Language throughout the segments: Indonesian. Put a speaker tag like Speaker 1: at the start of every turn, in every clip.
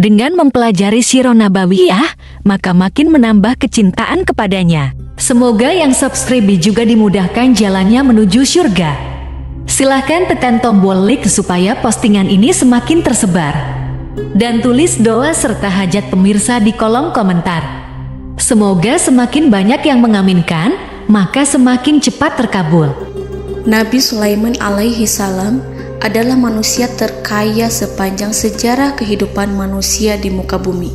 Speaker 1: Dengan mempelajari Sirah Nabawiyah, maka makin menambah kecintaan kepadanya. Semoga yang subscribe juga dimudahkan jalannya menuju surga. Silahkan tekan tombol like supaya postingan ini semakin tersebar. Dan tulis doa serta hajat pemirsa di kolom komentar. Semoga semakin banyak yang mengaminkan, maka semakin cepat terkabul.
Speaker 2: Nabi Sulaiman alaihi salam adalah manusia terkaya sepanjang sejarah kehidupan manusia di muka bumi.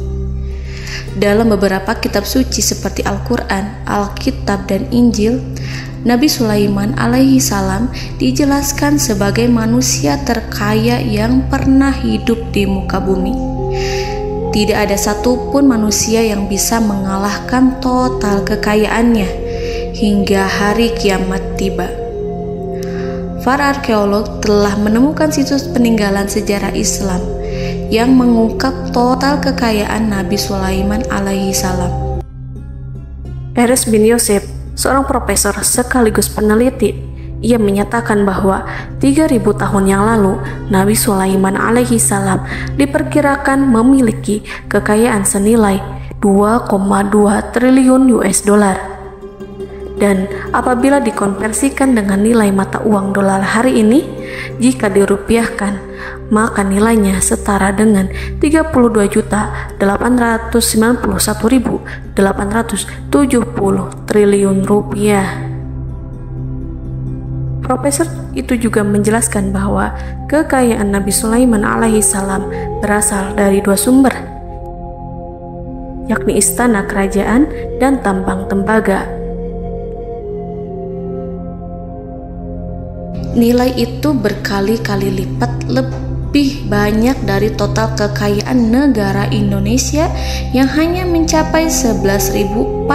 Speaker 2: Dalam beberapa kitab suci seperti Al-Quran, Alkitab, dan Injil, Nabi Sulaiman alaihi salam dijelaskan sebagai manusia terkaya yang pernah hidup di muka bumi. Tidak ada satupun manusia yang bisa mengalahkan total kekayaannya hingga hari kiamat tiba. Para arkeolog telah menemukan situs peninggalan sejarah Islam yang mengungkap total kekayaan Nabi Sulaiman alaihi salam.
Speaker 3: Erez bin Yosef, seorang profesor sekaligus peneliti, ia menyatakan bahwa 3.000 tahun yang lalu Nabi Sulaiman alaihi salam diperkirakan memiliki kekayaan senilai 2,2 triliun US dollar. Dan apabila dikonversikan dengan nilai mata uang dolar hari ini, jika dirupiahkan, maka nilainya setara dengan 32.891.870 triliun rupiah. Profesor itu juga menjelaskan bahwa kekayaan Nabi Sulaiman alaihi salam berasal dari dua sumber, yakni istana kerajaan dan tambang tembaga.
Speaker 2: Nilai itu berkali-kali lipat lebih banyak dari total kekayaan negara Indonesia yang hanya mencapai 11.454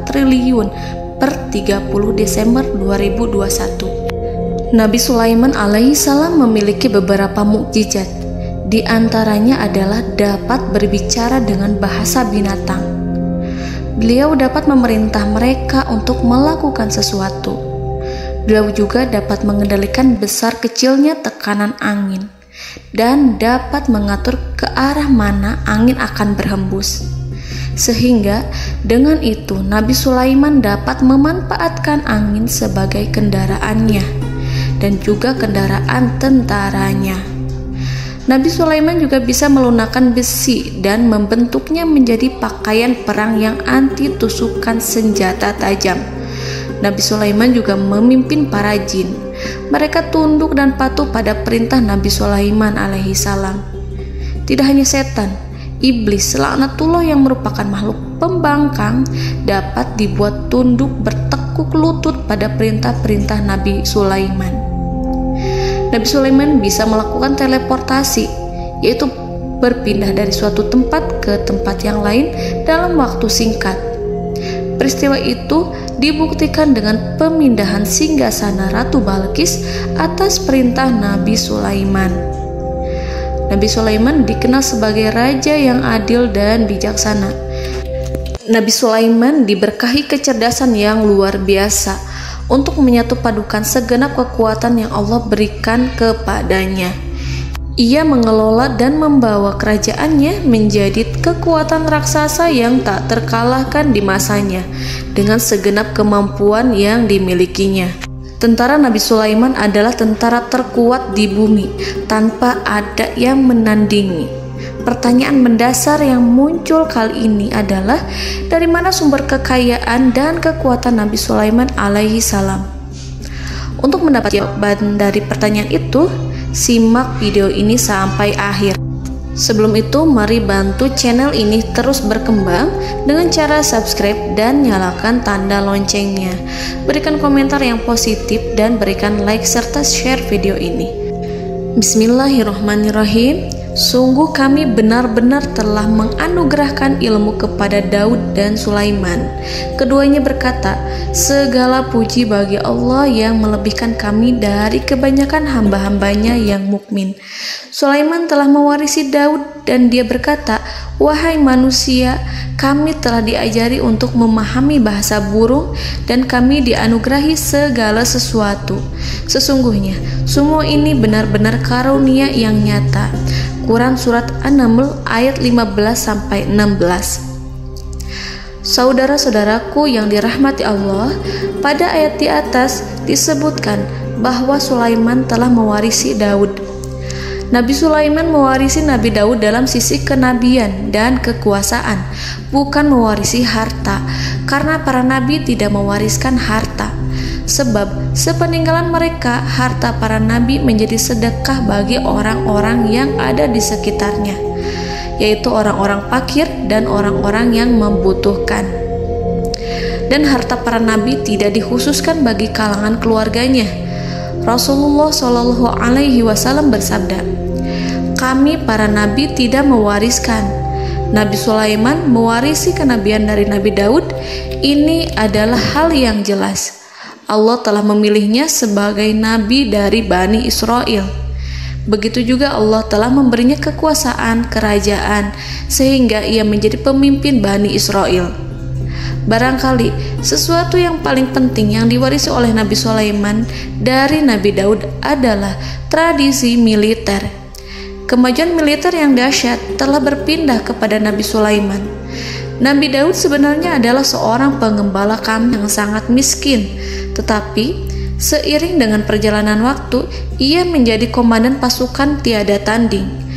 Speaker 2: triliun per 30 Desember 2021. Nabi Sulaiman alaihi salam memiliki beberapa mukjizat. Di antaranya adalah dapat berbicara dengan bahasa binatang. Beliau dapat memerintah mereka untuk melakukan sesuatu. Beliau juga dapat mengendalikan besar kecilnya tekanan angin dan dapat mengatur ke arah mana angin akan berhembus. Sehingga dengan itu Nabi Sulaiman dapat memanfaatkan angin sebagai kendaraannya dan juga kendaraan tentaranya. Nabi Sulaiman juga bisa melunakkan besi dan membentuknya menjadi pakaian perang yang anti tusukan senjata tajam. Nabi Sulaiman juga memimpin para jin. Mereka tunduk dan patuh pada perintah Nabi Sulaiman alaihi salam. Tidak hanya setan, iblis laknatullah yang merupakan makhluk pembangkang dapat dibuat tunduk bertekuk lutut pada perintah-perintah Nabi Sulaiman. Nabi Sulaiman bisa melakukan teleportasi, yaitu berpindah dari suatu tempat ke tempat yang lain dalam waktu singkat. Peristiwa itu dibuktikan dengan pemindahan singgasana Ratu Balqis atas perintah Nabi Sulaiman. Nabi Sulaiman dikenal sebagai raja yang adil dan bijaksana. Nabi Sulaiman diberkahi kecerdasan yang luar biasa untuk menyatu padukan segenap kekuatan yang Allah berikan kepadanya. Ia mengelola dan membawa kerajaannya menjadi kekuatan raksasa yang tak terkalahkan di masanya dengan segenap kemampuan yang dimilikinya. Tentara Nabi Sulaiman adalah tentara terkuat di bumi tanpa ada yang menandingi. Pertanyaan mendasar yang muncul kali ini adalah dari mana sumber kekayaan dan kekuatan Nabi Sulaiman alaihi salam? Untuk mendapat jawaban dari pertanyaan itu, simak video ini sampai akhir. Sebelum itu, mari bantu channel ini terus berkembang dengan cara subscribe dan nyalakan tanda loncengnya. Berikan komentar yang positif dan berikan like serta share video ini. Bismillahirrahmanirrahim. Sungguh kami benar-benar telah menganugerahkan ilmu kepada Daud dan Sulaiman. Keduanya berkata, segala puji bagi Allah yang melebihkan kami dari kebanyakan hamba-hambanya yang mukmin. Sulaiman telah mewarisi Daud dan dia berkata, wahai manusia, kami telah diajari untuk memahami bahasa burung dan kami dianugerahi segala sesuatu. Sesungguhnya semua ini benar-benar karunia yang nyata. Quran Surat An-Naml ayat 15-16. Saudara-saudaraku yang dirahmati Allah, pada ayat di atas disebutkan bahwa Sulaiman telah mewarisi Daud. Nabi Sulaiman mewarisi Nabi Daud dalam sisi kenabian dan kekuasaan, bukan mewarisi harta, karena para nabi tidak mewariskan harta. Sebab sepeninggalan mereka, harta para nabi menjadi sedekah bagi orang-orang yang ada di sekitarnya, yaitu orang-orang fakir dan orang-orang yang membutuhkan. Dan harta para nabi tidak dikhususkan bagi kalangan keluarganya. Rasulullah Shallallahu Alaihi Wasallam bersabda, "Kami para nabi tidak mewariskan." Nabi Sulaiman mewarisi kenabian dari Nabi Daud. Ini adalah hal yang jelas. Allah telah memilihnya sebagai nabi dari Bani Israel. Begitu juga Allah telah memberinya kekuasaan kerajaan sehingga ia menjadi pemimpin Bani Israel. Barangkali sesuatu yang paling penting yang diwarisi oleh Nabi Sulaiman dari Nabi Daud adalah tradisi militer. Kemajuan militer yang dahsyat telah berpindah kepada Nabi Sulaiman. Nabi Daud sebenarnya adalah seorang pengembala kambing yang sangat miskin, tetapi seiring dengan perjalanan waktu, ia menjadi komandan pasukan tiada tanding.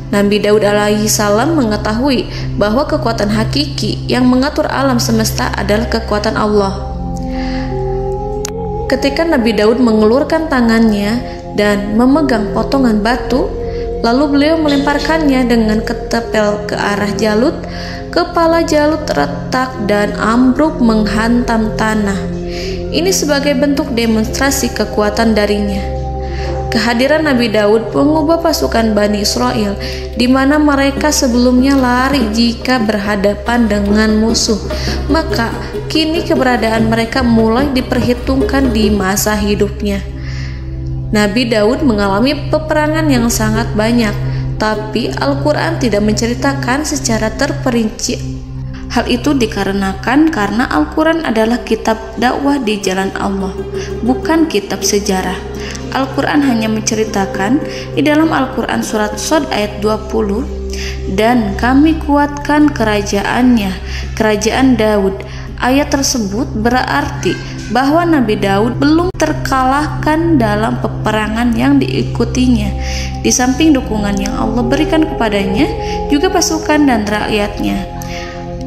Speaker 2: Nabi Daud alaihi salam mengetahui bahwa kekuatan hakiki yang mengatur alam semesta adalah kekuatan Allah. Ketika Nabi Daud mengelurkan tangannya dan memegang potongan batu, lalu beliau melemparkannya dengan ketepel ke arah Jalut, kepala Jalut retak dan ambruk menghantam tanah. Ini sebagai bentuk demonstrasi kekuatan darinya. Kehadiran Nabi Daud mengubah pasukan Bani Israel, di mana mereka sebelumnya lari jika berhadapan dengan musuh. Maka kini keberadaan mereka mulai diperhitungkan di masa hidupnya. Nabi Daud mengalami peperangan yang sangat banyak, tapi Al-Quran tidak menceritakan secara terperinci. Hal itu dikarenakan karena Al-Quran adalah kitab dakwah di jalan Allah, bukan kitab sejarah. Al-Quran hanya menceritakan di dalam Al-Quran surat Shad ayat 20, "Dan kami kuatkan kerajaannya, kerajaan Daud." Ayat tersebut berarti bahwa Nabi Daud belum terkalahkan dalam peperangan yang diikutinya. Di samping dukungan yang Allah berikan kepadanya, juga pasukan dan rakyatnya,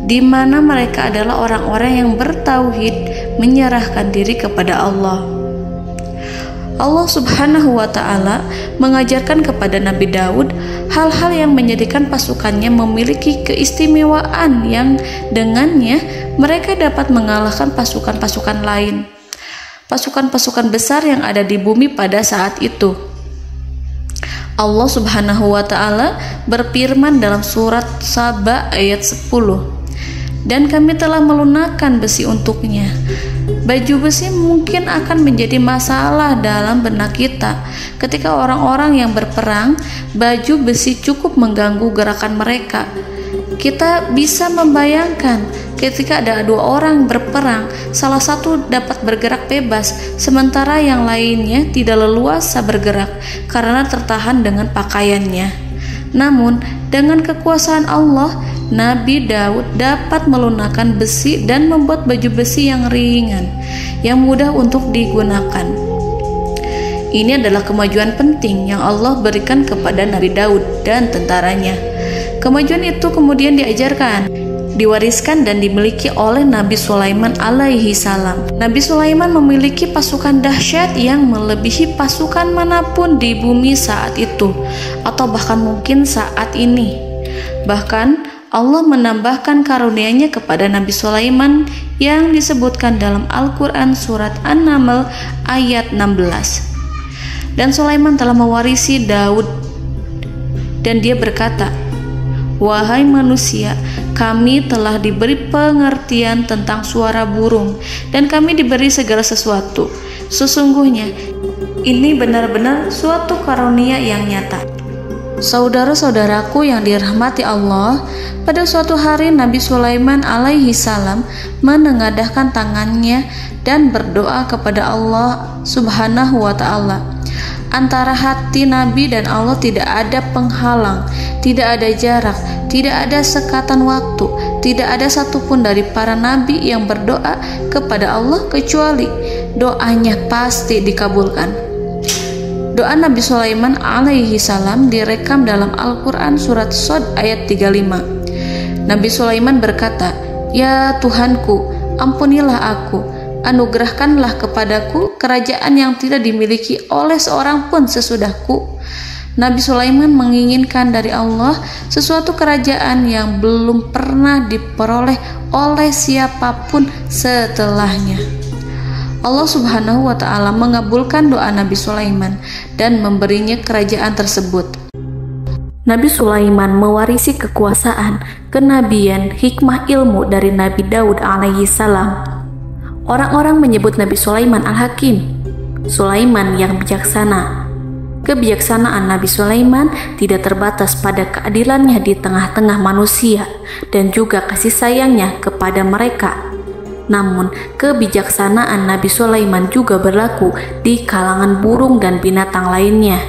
Speaker 2: di mana mereka adalah orang-orang yang bertauhid, menyerahkan diri kepada Allah. Allah Subhanahu wa Ta'ala mengajarkan kepada Nabi Daud hal-hal yang menjadikan pasukannya memiliki keistimewaan yang dengannya mereka dapat mengalahkan pasukan-pasukan lain, pasukan-pasukan besar yang ada di bumi pada saat itu. Allah Subhanahu wa Ta'ala berfirman dalam surat Saba ayat 10, "Dan kami telah melunakkan besi untuknya." Baju besi mungkin akan menjadi masalah dalam benak kita. Ketika orang-orang yang berperang, baju besi cukup mengganggu gerakan mereka. Kita bisa membayangkan ketika ada dua orang berperang, salah satu dapat bergerak bebas, sementara yang lainnya tidak leluasa bergerak karena tertahan dengan pakaiannya. Namun, dengan kekuasaan Allah, Nabi Daud dapat melunakkan besi dan membuat baju besi yang ringan, yang mudah untuk digunakan. Ini adalah kemajuan penting yang Allah berikan kepada Nabi Daud dan tentaranya. Kemajuan itu kemudian diajarkan, diwariskan dan dimiliki oleh Nabi Sulaiman alaihi salam. Nabi Sulaiman memiliki pasukan dahsyat yang melebihi pasukan manapun di bumi saat itu, atau bahkan mungkin saat ini. Bahkan Allah menambahkan karunia-Nya kepada Nabi Sulaiman yang disebutkan dalam Al-Quran surat An-Naml ayat 16. Dan Sulaiman telah mewarisi Daud, dan dia berkata, "Wahai manusia, kami telah diberi pengertian tentang suara burung, dan kami diberi segala sesuatu. Sesungguhnya ini benar-benar suatu karunia yang nyata." Saudara-saudaraku yang dirahmati Allah, pada suatu hari Nabi Sulaiman alaihi salam menengadahkan tangannya dan berdoa kepada Allah Subhanahu wa ta'ala. Antara hati Nabi dan Allah tidak ada penghalang, tidak ada jarak, tidak ada sekatan waktu, tidak ada satupun dari para nabi yang berdoa kepada Allah kecuali doanya pasti dikabulkan. Doa Nabi Sulaiman alaihi salam direkam dalam Al-Quran surat Shad ayat 35. Nabi Sulaiman berkata, "Ya Tuhanku, ampunilah aku, anugerahkanlah kepadaku kerajaan yang tidak dimiliki oleh seorang pun sesudahku." Nabi Sulaiman menginginkan dari Allah sesuatu kerajaan yang belum pernah diperoleh oleh siapapun setelahnya. Allah Subhanahu wa ta'ala mengabulkan doa Nabi Sulaiman dan memberinya kerajaan tersebut.
Speaker 3: Nabi Sulaiman mewarisi kekuasaan, kenabian, hikmah ilmu dari Nabi Daud alaihi salam. Orang-orang menyebut Nabi Sulaiman Al-Hakim, Sulaiman yang bijaksana. Kebijaksanaan Nabi Sulaiman tidak terbatas pada keadilannya di tengah-tengah manusia dan juga kasih sayangnya kepada mereka. Namun, kebijaksanaan Nabi Sulaiman juga berlaku di kalangan burung dan binatang lainnya.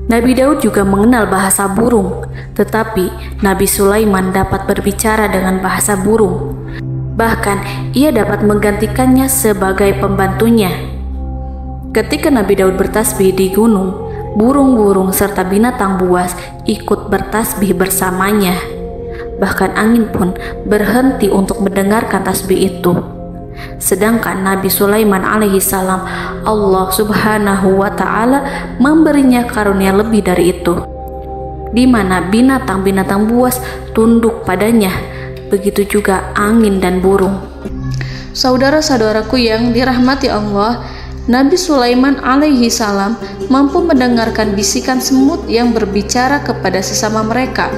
Speaker 3: Nabi Daud juga mengenal bahasa burung, tetapi Nabi Sulaiman dapat berbicara dengan bahasa burung. Bahkan, ia dapat menggantikannya sebagai pembantunya. Ketika Nabi Daud bertasbih di gunung, burung-burung serta binatang buas ikut bertasbih bersamanya. Bahkan angin pun berhenti untuk mendengarkan tasbih itu. Sedangkan Nabi Sulaiman alaihi salam, Allah Subhanahu wa ta'ala memberinya karunia lebih dari itu, di mana binatang-binatang buas tunduk padanya, begitu juga angin dan burung.
Speaker 2: Saudara-saudaraku yang dirahmati Allah, Nabi Sulaiman alaihi salam mampu mendengarkan bisikan semut yang berbicara kepada sesama mereka.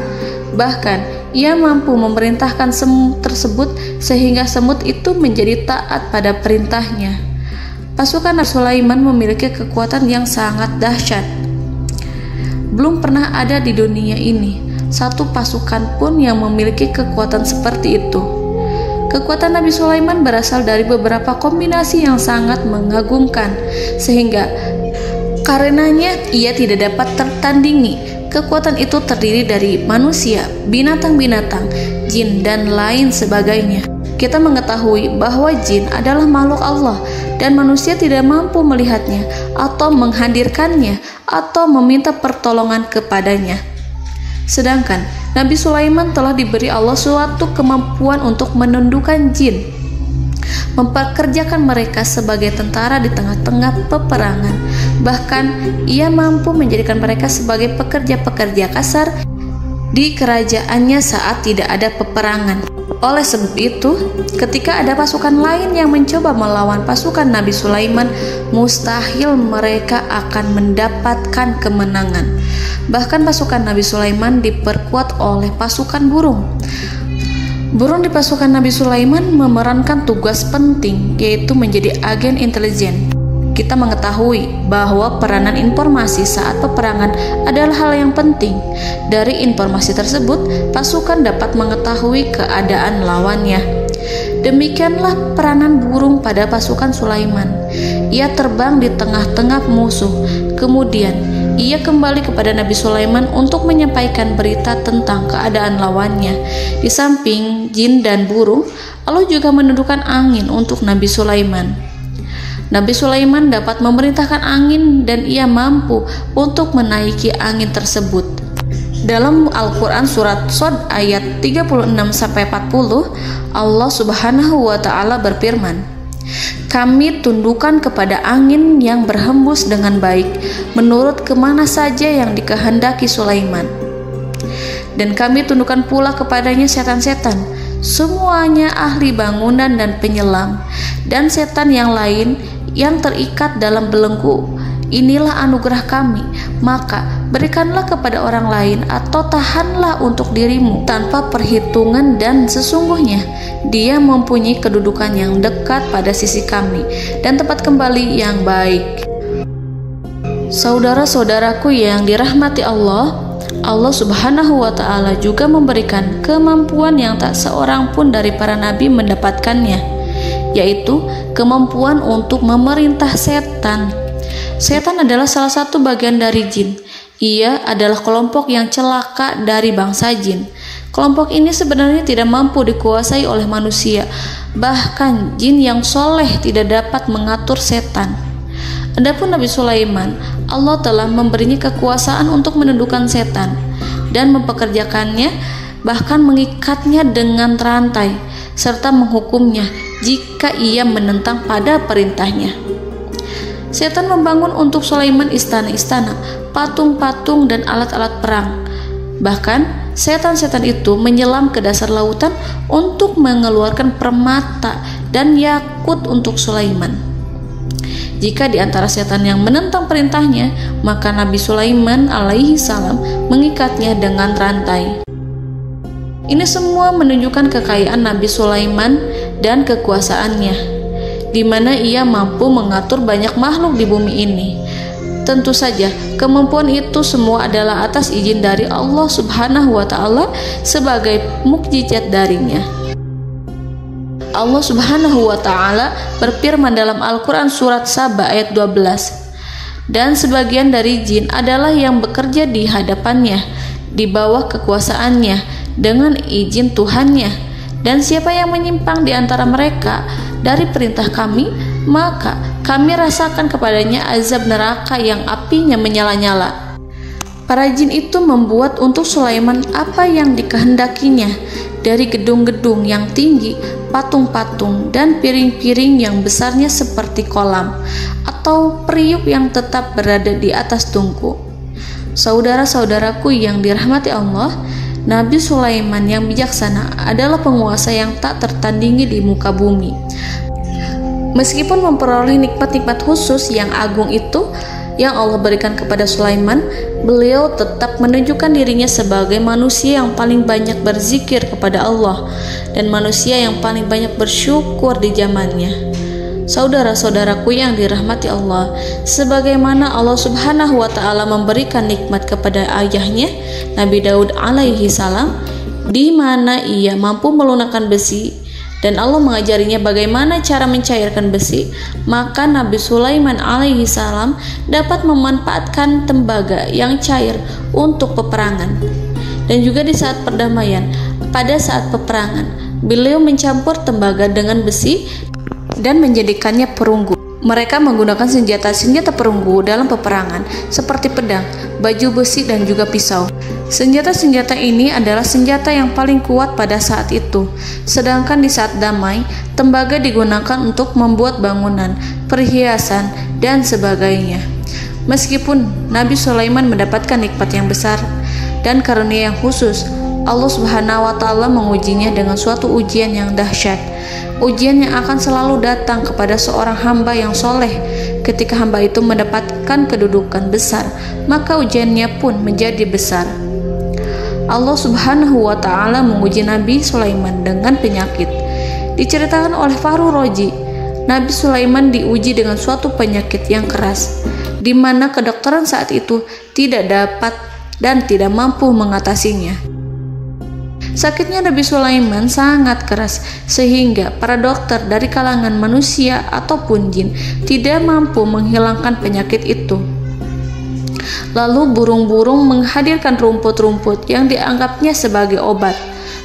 Speaker 2: Bahkan ia mampu memerintahkan semut tersebut sehingga semut itu menjadi taat pada perintahnya. Pasukan Nabi Sulaiman memiliki kekuatan yang sangat dahsyat. Belum pernah ada di dunia ini satu pasukan pun yang memiliki kekuatan seperti itu. Kekuatan Nabi Sulaiman berasal dari beberapa kombinasi yang sangat mengagumkan, sehingga karenanya ia tidak dapat tertandingi. Kekuatan itu terdiri dari manusia, binatang-binatang, jin, dan lain sebagainya. Kita mengetahui bahwa jin adalah makhluk Allah dan manusia tidak mampu melihatnya atau menghadirkannya atau meminta pertolongan kepadanya. Sedangkan Nabi Sulaiman telah diberi Allah suatu kemampuan untuk menundukkan jin, memperkerjakan mereka sebagai tentara di tengah-tengah peperangan. Bahkan ia mampu menjadikan mereka sebagai pekerja-pekerja kasar di kerajaannya saat tidak ada peperangan. Oleh sebab itu, ketika ada pasukan lain yang mencoba melawan pasukan Nabi Sulaiman, mustahil mereka akan mendapatkan kemenangan. Bahkan pasukan Nabi Sulaiman diperkuat oleh pasukan burung. Burung di pasukan Nabi Sulaiman memerankan tugas penting, yaitu menjadi agen intelijen. Kita mengetahui bahwa peranan informasi saat peperangan adalah hal yang penting. Dari informasi tersebut, pasukan dapat mengetahui keadaan lawannya. Demikianlah peranan burung pada pasukan Sulaiman. Ia terbang di tengah-tengah musuh. Kemudian, ia kembali kepada Nabi Sulaiman untuk menyampaikan berita tentang keadaan lawannya. Di samping jin dan burung, Allah juga menundukkan angin untuk Nabi Sulaiman. Nabi Sulaiman dapat memerintahkan angin dan ia mampu untuk menaiki angin tersebut. Dalam Al-Quran surat Shad ayat 36-40, Allah Subhanahu wa ta'ala berfirman, "Kami tundukkan kepada angin yang berhembus dengan baik menurut kemana saja yang dikehendaki Sulaiman. Dan kami tundukkan pula kepadanya setan-setan, semuanya ahli bangunan dan penyelam, dan setan yang lain yang terikat dalam belenggu. Inilah anugerah kami, maka berikanlah kepada orang lain atau tahanlah untuk dirimu tanpa perhitungan, dan sesungguhnya dia mempunyai kedudukan yang dekat pada sisi kami dan tempat kembali yang baik." Saudara-saudaraku yang dirahmati Allah, Allah Subhanahu wa Ta'ala juga memberikan kemampuan yang tak seorang pun dari para nabi mendapatkannya, yaitu kemampuan untuk memerintah setan. Setan adalah salah satu bagian dari jin. Ia adalah kelompok yang celaka dari bangsa jin. Kelompok ini sebenarnya tidak mampu dikuasai oleh manusia. Bahkan jin yang soleh tidak dapat mengatur setan. Adapun Nabi Sulaiman, Allah telah memberinya kekuasaan untuk menundukkan setan dan mempekerjakannya, bahkan mengikatnya dengan rantai serta menghukumnya jika ia menentang pada perintahnya. Setan membangun untuk Sulaiman istana-istana, patung-patung dan alat-alat perang. Bahkan setan-setan itu menyelam ke dasar lautan untuk mengeluarkan permata dan yakut untuk Sulaiman. Jika di antara setan yang menentang perintahnya, maka Nabi Sulaiman alaihi salam mengikatnya dengan rantai. Ini semua menunjukkan kekayaan Nabi Sulaiman dan kekuasaannya, di mana ia mampu mengatur banyak makhluk di bumi ini. Tentu saja, kemampuan itu semua adalah atas izin dari Allah Subhanahu wa Ta'ala sebagai mukjizat darinya. Allah Subhanahu wa Ta'ala berfirman dalam Al-Quran surat Saba ayat 12, dan sebagian dari jin adalah yang bekerja di hadapannya di bawah kekuasaannya dengan izin Tuhannya, dan siapa yang menyimpang di antara mereka dari perintah kami, maka kami rasakan kepadanya azab neraka yang apinya menyala-nyala. Para jin itu membuat untuk Sulaiman apa yang dikehendakinya, dari gedung-gedung yang tinggi, patung-patung, dan piring-piring yang besarnya seperti kolam, atau periuk yang tetap berada di atas tungku. Saudara-saudaraku yang dirahmati Allah, Nabi Sulaiman yang bijaksana adalah penguasa yang tak tertandingi di muka bumi. Meskipun memperoleh nikmat-nikmat khusus yang agung itu yang Allah berikan kepada Sulaiman, beliau tetap menunjukkan dirinya sebagai manusia yang paling banyak berzikir kepada Allah dan manusia yang paling banyak bersyukur di zamannya. Saudara-saudaraku yang dirahmati Allah, sebagaimana Allah Subhanahu wa Ta'ala memberikan nikmat kepada ayahnya Nabi Daud alaihi salam, di mana ia mampu melunakkan besi, dan Allah mengajarinya bagaimana cara mencairkan besi, maka Nabi Sulaiman alaihi salam dapat memanfaatkan tembaga yang cair untuk peperangan. Dan juga di saat perdamaian, pada saat peperangan, beliau mencampur tembaga dengan besi dan menjadikannya perunggu. Mereka menggunakan senjata-senjata perunggu dalam peperangan seperti pedang, baju besi, dan juga pisau. Senjata-senjata ini adalah senjata yang paling kuat pada saat itu. Sedangkan di saat damai, tembaga digunakan untuk membuat bangunan, perhiasan, dan sebagainya. Meskipun Nabi Sulaiman mendapatkan nikmat yang besar dan karunia yang khusus, Allah Subhanahu wa Ta'ala mengujinya dengan suatu ujian yang dahsyat. Ujian yang akan selalu datang kepada seorang hamba yang soleh. Ketika hamba itu mendapatkan kedudukan besar, maka ujiannya pun menjadi besar. Allah Subhanahu wa Ta'ala menguji Nabi Sulaiman dengan penyakit. Diceritakan oleh Fahru Roji, Nabi Sulaiman diuji dengan suatu penyakit yang keras, di mana kedokteran saat itu tidak dapat dan tidak mampu mengatasinya. Sakitnya Nabi Sulaiman sangat keras sehingga para dokter dari kalangan manusia ataupun jin tidak mampu menghilangkan penyakit itu. Lalu burung-burung menghadirkan rumput-rumput yang dianggapnya sebagai obat,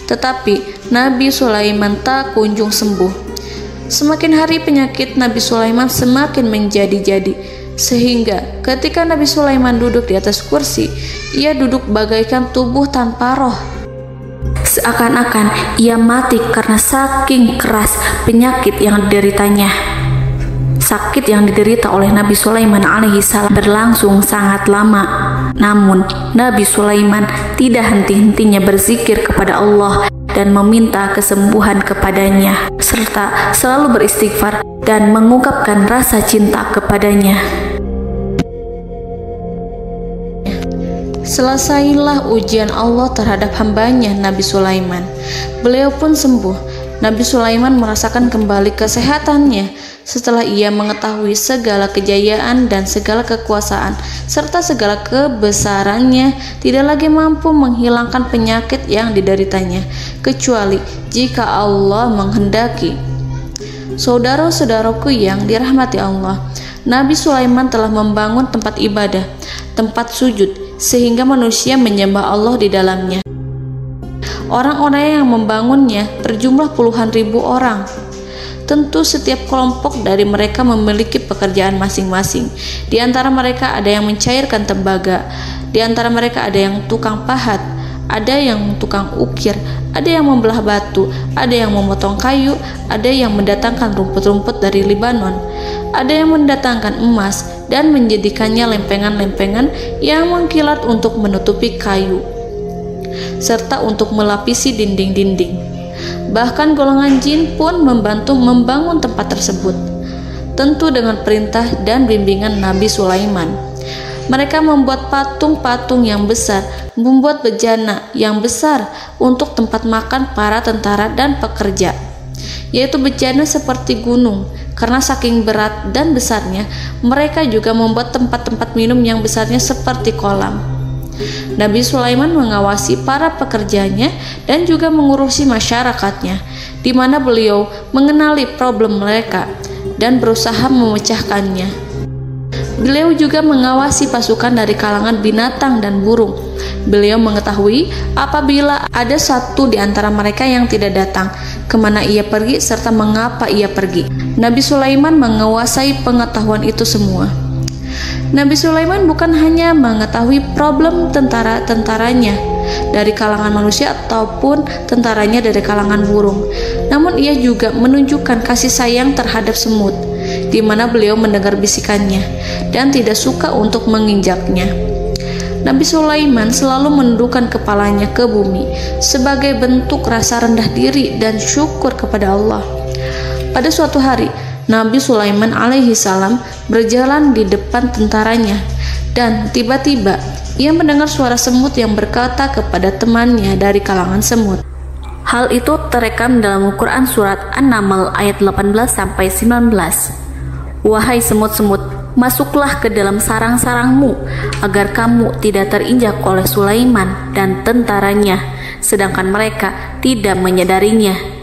Speaker 2: tetapi Nabi Sulaiman tak kunjung sembuh. Semakin hari penyakit Nabi Sulaiman semakin menjadi-jadi, sehingga ketika Nabi Sulaiman duduk di atas kursi, ia duduk bagaikan tubuh tanpa roh.
Speaker 3: Seakan-akan ia mati karena saking keras penyakit yang dideritanya. Sakit yang diderita oleh Nabi Sulaiman alaihi salam berlangsung sangat lama. Namun Nabi Sulaiman tidak henti-hentinya berzikir kepada Allah dan meminta kesembuhan kepadanya, serta selalu beristighfar dan mengungkapkan rasa cinta kepadanya.
Speaker 2: Selesailah ujian Allah terhadap hambanya Nabi Sulaiman. Beliau pun sembuh Nabi Sulaiman merasakan kembali kesehatannya setelah ia mengetahui segala kejayaan dan segala kekuasaan serta segala kebesarannya tidak lagi mampu menghilangkan penyakit yang dideritanya kecuali jika Allah menghendaki. Saudara-saudaraku yang dirahmati Allah, Nabi Sulaiman telah membangun tempat ibadah, tempat sujud, sehingga manusia menyembah Allah di dalamnya. Orang-orang yang membangunnya berjumlah puluhan ribu orang. Tentu setiap kelompok dari mereka memiliki pekerjaan masing-masing. Di antara mereka ada yang mencairkan tembaga, di antara mereka ada yang tukang pahat, ada yang tukang ukir, ada yang membelah batu, ada yang memotong kayu, ada yang mendatangkan rumput-rumput dari Libanon, ada yang mendatangkan emas dan menjadikannya lempengan-lempengan yang mengkilat untuk menutupi kayu serta untuk melapisi dinding-dinding. Bahkan golongan jin pun membantu membangun tempat tersebut, tentu dengan perintah dan bimbingan Nabi Sulaiman. Mereka membuat patung-patung yang besar, membuat bejana yang besar untuk tempat makan para tentara dan pekerja, yaitu bejana seperti gunung. Karena saking berat dan besarnya, mereka juga membuat tempat-tempat minum yang besarnya seperti kolam. Nabi Sulaiman mengawasi para pekerjanya dan juga mengurusi masyarakatnya, di mana beliau mengenali problem mereka dan berusaha memecahkannya. Beliau juga mengawasi pasukan dari kalangan binatang dan burung. Beliau mengetahui apabila ada satu di antara mereka yang tidak datang, kemana ia pergi serta mengapa ia pergi. Nabi Sulaiman menguasai pengetahuan itu semua. Nabi Sulaiman bukan hanya mengetahui problem tentara-tentaranya dari kalangan manusia ataupun tentaranya dari kalangan burung, namun ia juga menunjukkan kasih sayang terhadap semut, di mana beliau mendengar bisikannya dan tidak suka untuk menginjaknya. Nabi Sulaiman selalu menundukkan kepalanya ke bumi sebagai bentuk rasa rendah diri dan syukur kepada Allah. Pada suatu hari, Nabi Sulaiman alaihi salam berjalan di depan tentaranya dan tiba-tiba ia mendengar suara semut yang berkata kepada temannya dari kalangan semut.
Speaker 3: Hal itu terekam dalam Al-Quran surat An-Naml ayat 18-19. Wahai semut-semut, masuklah ke dalam sarang-sarangmu agar kamu tidak terinjak oleh Sulaiman dan tentaranya, sedangkan mereka tidak menyadarinya.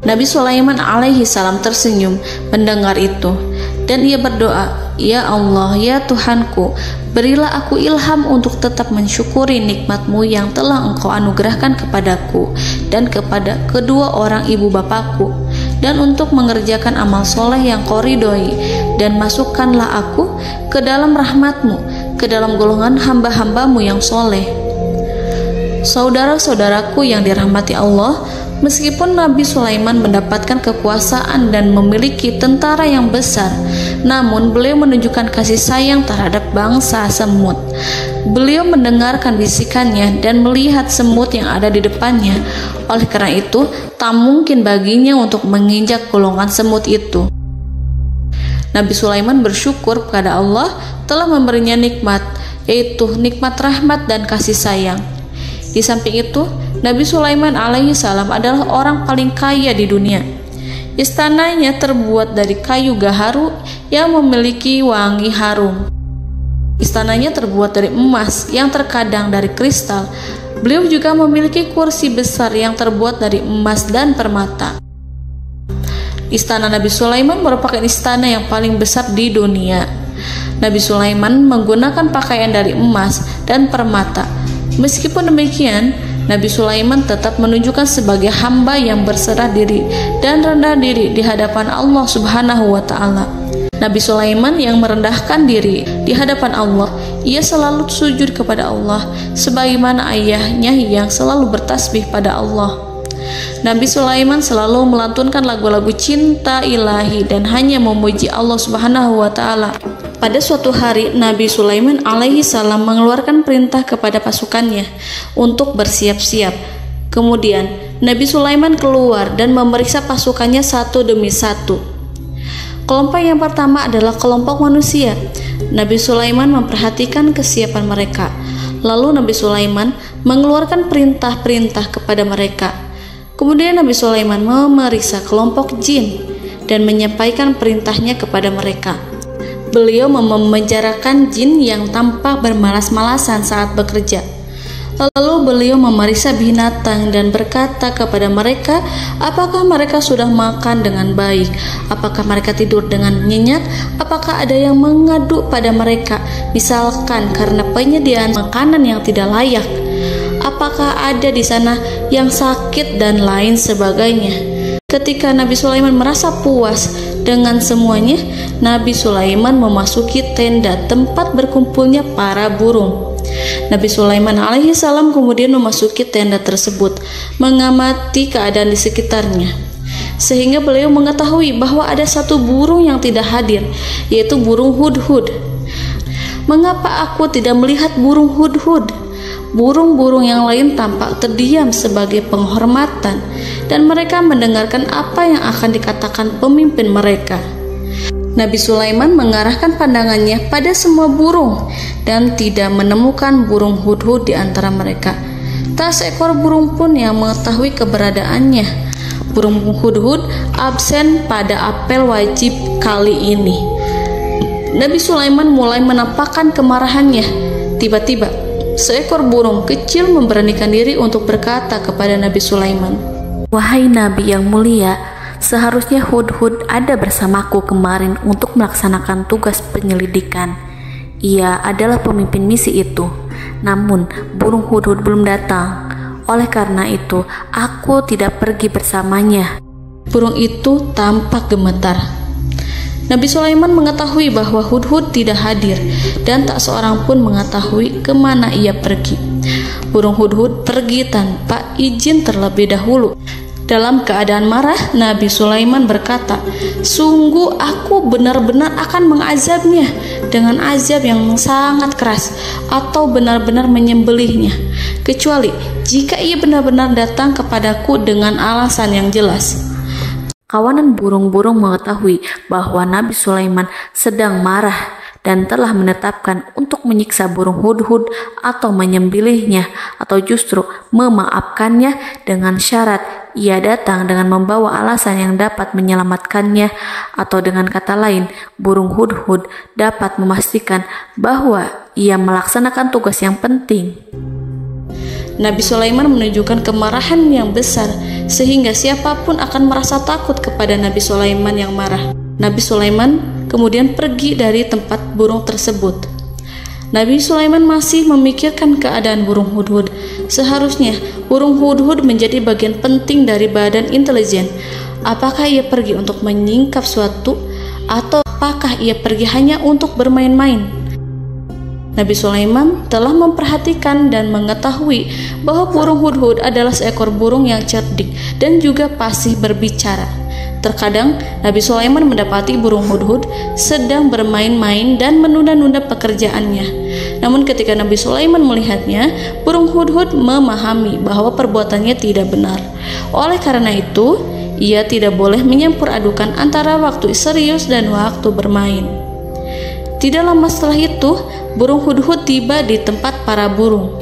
Speaker 2: Nabi Sulaiman alaihi salam tersenyum mendengar itu dan ia berdoa, "Ya Allah, ya Tuhanku, berilah aku ilham untuk tetap mensyukuri nikmat-Mu yang telah Engkau anugerahkan kepadaku dan kepada kedua orang ibu bapakku, dan untuk mengerjakan amal soleh yang Kau ridhoi, dan masukkanlah aku ke dalam rahmat-Mu, ke dalam golongan hamba-hamba-Mu yang soleh." Saudara-saudaraku yang dirahmati Allah, meskipun Nabi Sulaiman mendapatkan kekuasaan dan memiliki tentara yang besar, namun beliau menunjukkan kasih sayang terhadap bangsa semut. Beliau mendengarkan bisikannya dan melihat semut yang ada di depannya. Oleh karena itu, tak mungkin baginya untuk menginjak golongan semut itu. Nabi Sulaiman bersyukur kepada Allah telah memberinya nikmat, yaitu nikmat rahmat dan kasih sayang. Di samping itu, Nabi Sulaiman alaihi salam adalah orang paling kaya di dunia. Istananya terbuat dari kayu gaharu yang memiliki wangi harum. Istananya terbuat dari emas yang terkadang dari kristal. Beliau juga memiliki kursi besar yang terbuat dari emas dan permata. Istana Nabi Sulaiman merupakan istana yang paling besar di dunia. Nabi Sulaiman menggunakan pakaian dari emas dan permata. Meskipun demikian, Nabi Sulaiman tetap menunjukkan sebagai hamba yang berserah diri dan rendah diri di hadapan Allah Subhanahu wa Ta'ala. Nabi Sulaiman yang merendahkan diri di hadapan Allah, ia selalu sujud kepada Allah, sebagaimana ayahnya yang selalu bertasbih pada Allah. Nabi Sulaiman selalu melantunkan lagu-lagu cinta ilahi dan hanya memuji Allah Subhanahu wa Ta'ala. Pada suatu hari, Nabi Sulaiman alaihi salam mengeluarkan perintah kepada pasukannya untuk bersiap-siap. Kemudian, Nabi Sulaiman keluar dan memeriksa pasukannya satu demi satu. Kelompok yang pertama adalah kelompok manusia. Nabi Sulaiman memperhatikan kesiapan mereka. Lalu Nabi Sulaiman mengeluarkan perintah-perintah kepada mereka. Kemudian Nabi Sulaiman memeriksa kelompok jin dan menyampaikan perintahnya kepada mereka. Beliau memenjarakan jin yang tampak bermalas-malasan saat bekerja. Lalu beliau memeriksa binatang dan berkata kepada mereka, apakah mereka sudah makan dengan baik? Apakah mereka tidur dengan nyenyak? Apakah ada yang mengadu pada mereka, misalkan karena penyediaan makanan yang tidak layak? Apakah ada di sana yang sakit dan lain sebagainya? Ketika Nabi Sulaiman merasa puas dengan semuanya, Nabi Sulaiman memasuki tenda tempat berkumpulnya para burung. Nabi Sulaiman alaihi salam kemudian memasuki tenda tersebut, mengamati keadaan di sekitarnya, sehingga beliau mengetahui bahwa ada satu burung yang tidak hadir, yaitu burung hudhud. Mengapa aku tidak melihat burung hudhud? Burung-burung yang lain tampak terdiam sebagai penghormatan, dan mereka mendengarkan apa yang akan dikatakan pemimpin mereka. Nabi Sulaiman mengarahkan pandangannya pada semua burung dan tidak menemukan burung hudhud di antara mereka. Tak seekor burung pun yang mengetahui keberadaannya. Burung hudhud absen pada apel wajib kali ini. Nabi Sulaiman mulai menampakkan kemarahannya. Tiba-tiba, seekor burung kecil memberanikan diri untuk berkata kepada Nabi Sulaiman,
Speaker 3: "Wahai Nabi yang mulia, seharusnya hudhud ada bersamaku kemarin untuk melaksanakan tugas penyelidikan. Ia adalah pemimpin misi itu. Namun, burung hudhud belum datang. Oleh karena itu, aku tidak pergi bersamanya."
Speaker 2: Burung itu tampak gemetar. Nabi Sulaiman mengetahui bahwa hudhud tidak hadir dan tak seorang pun mengetahui kemana ia pergi. Burung hudhud pergi tanpa izin terlebih dahulu. Dalam keadaan marah, Nabi Sulaiman berkata, "Sungguh aku benar-benar akan mengazabnya dengan azab yang sangat keras atau benar-benar menyembelihnya, kecuali jika ia benar-benar datang kepadaku dengan alasan yang jelas."
Speaker 3: Kawanan burung-burung mengetahui bahwa Nabi Sulaiman sedang marah dan telah menetapkan untuk menyiksa burung hudhud atau menyembelihnya atau justru memaafkannya dengan syarat ia datang dengan membawa alasan yang dapat menyelamatkannya, atau dengan kata lain, burung hudhud dapat memastikan bahwa ia melaksanakan tugas yang penting.
Speaker 2: Nabi Sulaiman menunjukkan kemarahan yang besar sehingga siapapun akan merasa takut kepada Nabi Sulaiman yang marah. Nabi Sulaiman kemudian pergi dari tempat burung tersebut. Nabi Sulaiman masih memikirkan keadaan burung hudhud. Seharusnya burung hudhud menjadi bagian penting dari badan intelijen. Apakah ia pergi untuk menyingkap suatu, atau apakah ia pergi hanya untuk bermain-main? Nabi Sulaiman telah memperhatikan dan mengetahui bahwa burung hudhud adalah seekor burung yang cerdik dan juga fasih berbicara. Terkadang Nabi Sulaiman mendapati burung hudhud sedang bermain-main dan menunda-nunda pekerjaannya. Namun ketika Nabi Sulaiman melihatnya, burung hudhud memahami bahwa perbuatannya tidak benar. Oleh karena itu, ia tidak boleh menyampur adukan antara waktu serius dan waktu bermain. Tidak lama setelah itu, burung hudhud tiba di tempat para burung.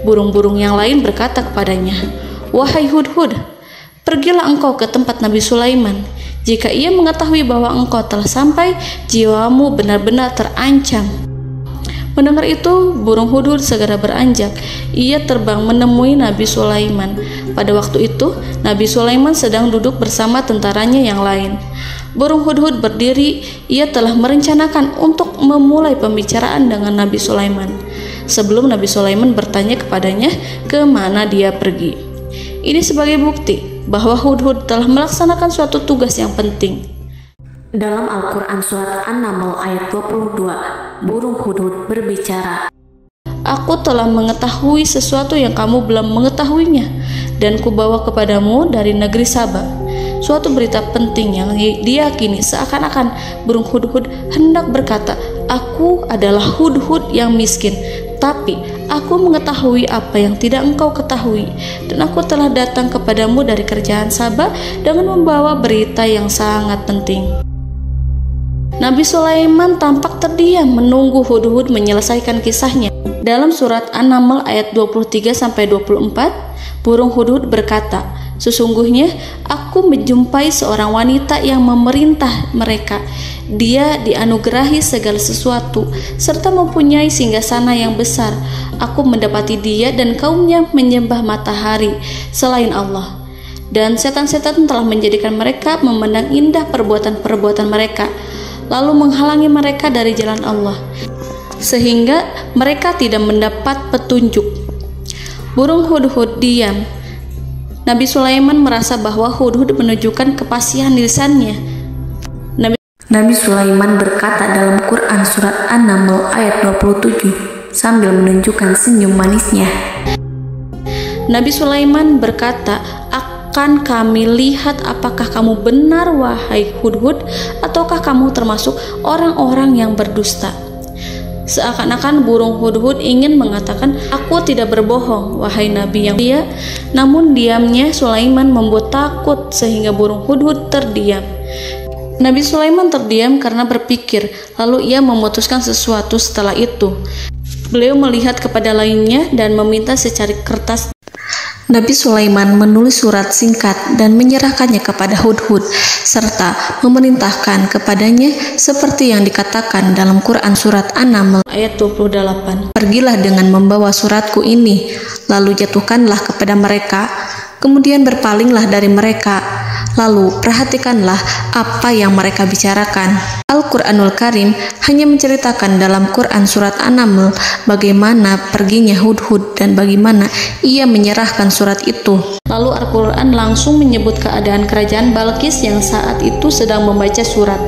Speaker 2: Burung-burung yang lain berkata kepadanya, "Wahai hudhud, pergilah engkau ke tempat Nabi Sulaiman. Jika ia mengetahui bahwa engkau telah sampai, jiwamu benar-benar terancam." Mendengar itu, burung hudhud segera beranjak. Ia terbang menemui Nabi Sulaiman. Pada waktu itu, Nabi Sulaiman sedang duduk bersama tentaranya yang lain. Burung hudhud berdiri. Ia telah merencanakan untuk memulai pembicaraan dengan Nabi Sulaiman sebelum Nabi Sulaiman bertanya kepadanya kemana dia pergi. Ini sebagai bukti bahwa hudhud telah melaksanakan suatu tugas yang penting.
Speaker 3: Dalam Al-Quran Surat An-Naml ayat 22, burung hudhud berbicara,
Speaker 2: "Aku telah mengetahui sesuatu yang kamu belum mengetahuinya, dan kubawa kepadamu dari negeri Saba suatu berita penting yang diyakini seakan-akan burung hudhud hendak berkata, 'Aku adalah hudhud yang miskin, tapi aku mengetahui apa yang tidak engkau ketahui, dan aku telah datang kepadamu dari kerajaan Saba dengan membawa berita yang sangat penting.'" Nabi Sulaiman tampak terdiam menunggu hudhud menyelesaikan kisahnya. Dalam surat An-Naml ayat 23-24, burung hudhud berkata, Sesungguhnya aku menjumpai seorang wanita yang memerintah mereka. Dia dianugerahi segala sesuatu serta mempunyai singgasana yang besar. Aku mendapati dia dan kaumnya menyembah matahari selain Allah. Dan setan-setan telah menjadikan mereka memandang indah perbuatan-perbuatan mereka, lalu menghalangi mereka dari jalan Allah, sehingga mereka tidak mendapat petunjuk. Burung hudhud diam. Nabi Sulaiman merasa bahwa hudhud menunjukkan kepasihan lisannya.
Speaker 3: Nabi Sulaiman berkata dalam Quran surat An-Naml ayat 27 sambil menunjukkan senyum manisnya.
Speaker 2: Nabi Sulaiman berkata, "Akan kami lihat apakah kamu benar wahai hudhud, ataukah kamu termasuk orang-orang yang berdusta." Seakan-akan burung hudhud ingin mengatakan, "Aku tidak berbohong, wahai Nabi yang mulia." Namun diamnya Sulaiman membuat takut sehingga burung hudhud terdiam. Nabi Sulaiman terdiam karena berpikir, lalu ia memutuskan sesuatu setelah itu. Beliau melihat kepada lainnya dan meminta secari kertas.
Speaker 3: Nabi Sulaiman menulis surat singkat dan menyerahkannya kepada hudhud serta memerintahkan kepadanya seperti yang dikatakan dalam Quran surat An-Naml
Speaker 2: ayat 28.
Speaker 3: "Pergilah dengan membawa suratku ini, lalu jatuhkanlah kepada mereka, kemudian berpalinglah dari mereka, lalu perhatikanlah apa yang mereka bicarakan." Al-Quranul Karim hanya menceritakan dalam Quran surat An-Naml bagaimana perginya hudhud dan bagaimana ia menyerahkan surat itu.
Speaker 2: Lalu Al-Quran langsung menyebut keadaan kerajaan Balqis yang saat itu sedang membaca surat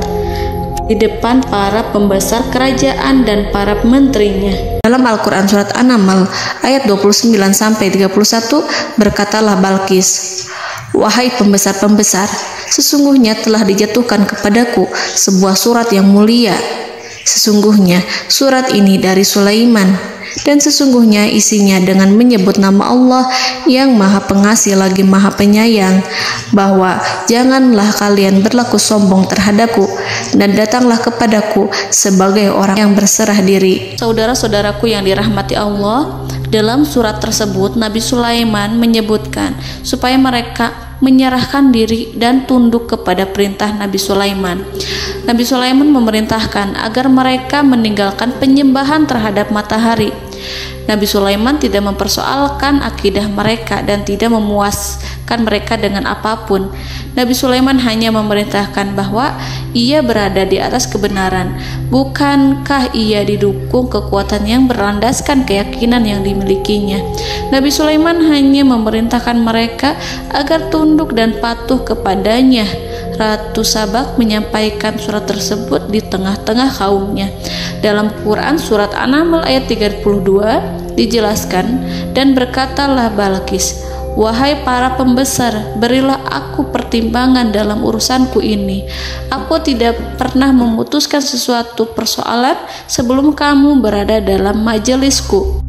Speaker 2: di depan para pembesar kerajaan dan para menterinya.
Speaker 3: Dalam Al-Quran surat An-Naml ayat 29-31 berkatalah Balqis, "Wahai pembesar-pembesar, sesungguhnya telah dijatuhkan kepadaku sebuah surat yang mulia. Sesungguhnya surat ini dari Sulaiman, dan sesungguhnya isinya dengan menyebut nama Allah yang Maha Pengasih lagi Maha Penyayang, bahwa janganlah kalian berlaku sombong terhadapku, dan datanglah kepadaku sebagai orang yang berserah diri."
Speaker 2: Saudara-saudaraku yang dirahmati Allah, dalam surat tersebut Nabi Sulaiman menyebutkan supaya mereka menyerahkan diri dan tunduk kepada perintah Nabi Sulaiman. Nabi Sulaiman memerintahkan agar mereka meninggalkan penyembahan terhadap matahari. Nabi Sulaiman tidak mempersoalkan akidah mereka dan tidak memuaskan mereka dengan apapun. Nabi Sulaiman hanya memerintahkan bahwa ia berada di atas kebenaran. Bukankah ia didukung kekuatan yang berlandaskan keyakinan yang dimilikinya? Nabi Sulaiman hanya memerintahkan mereka agar tunduk dan patuh kepadanya. Ratu Sabak menyampaikan surat tersebut di tengah-tengah kaumnya. Dalam Quran surat An-Naml ayat 32 dijelaskan, "Dan berkatalah Balqis, wahai para pembesar, berilah aku pertimbangan dalam urusanku ini. Aku tidak pernah memutuskan sesuatu persoalan sebelum kamu berada dalam majelisku."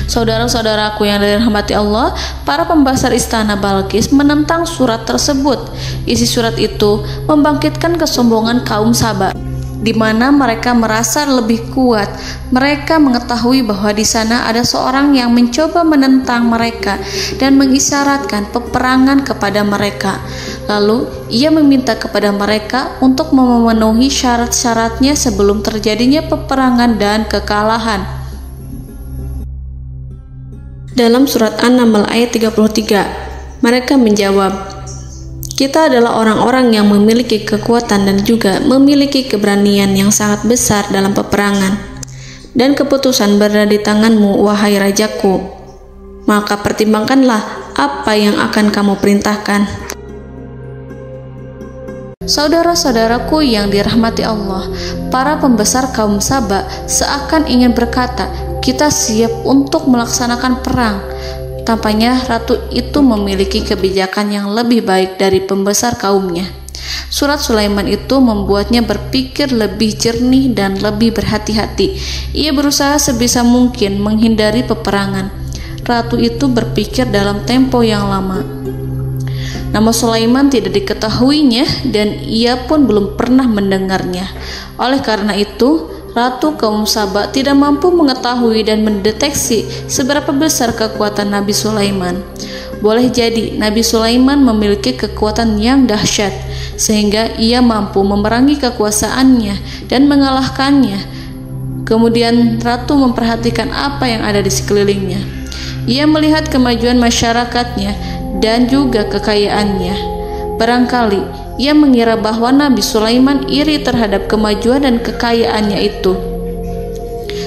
Speaker 2: Saudara-saudaraku yang dirahmati Allah, para pembesar istana Balqis menentang surat tersebut. Isi surat itu membangkitkan kesombongan kaum Sabak, di mana mereka merasa lebih kuat. Mereka mengetahui bahwa di sana ada seorang yang mencoba menentang mereka dan mengisyaratkan peperangan kepada mereka. Lalu ia meminta kepada mereka untuk memenuhi syarat-syaratnya sebelum terjadinya peperangan dan kekalahan. Dalam surat An-Naml ayat 33, mereka menjawab, "Kita adalah orang-orang yang memiliki kekuatan dan juga memiliki keberanian yang sangat besar dalam peperangan. Dan keputusan berada di tanganmu, wahai rajaku. Maka pertimbangkanlah apa yang akan kamu perintahkan." Saudara-saudaraku yang dirahmati Allah, para pembesar kaum Sabak seakan ingin berkata, "Kita siap untuk melaksanakan perang." Tampaknya ratu itu memiliki kebijakan yang lebih baik dari pembesar kaumnya. Surat Sulaiman itu membuatnya berpikir lebih jernih dan lebih berhati-hati. Ia berusaha sebisa mungkin menghindari peperangan. Ratu itu berpikir dalam tempo yang lama. Nama Sulaiman tidak diketahuinya dan ia pun belum pernah mendengarnya. Oleh karena itu, Ratu kaum Sabak tidak mampu mengetahui dan mendeteksi seberapa besar kekuatan Nabi Sulaiman. boleh jadi Nabi Sulaiman memiliki kekuatan yang dahsyat sehingga ia mampu memerangi kekuasaannya dan mengalahkannya. Kemudian ratu memperhatikan apa yang ada di sekelilingnya. Ia melihat kemajuan masyarakatnya dan juga kekayaannya. Barangkali ia mengira bahwa Nabi Sulaiman iri terhadap kemajuan dan kekayaannya itu,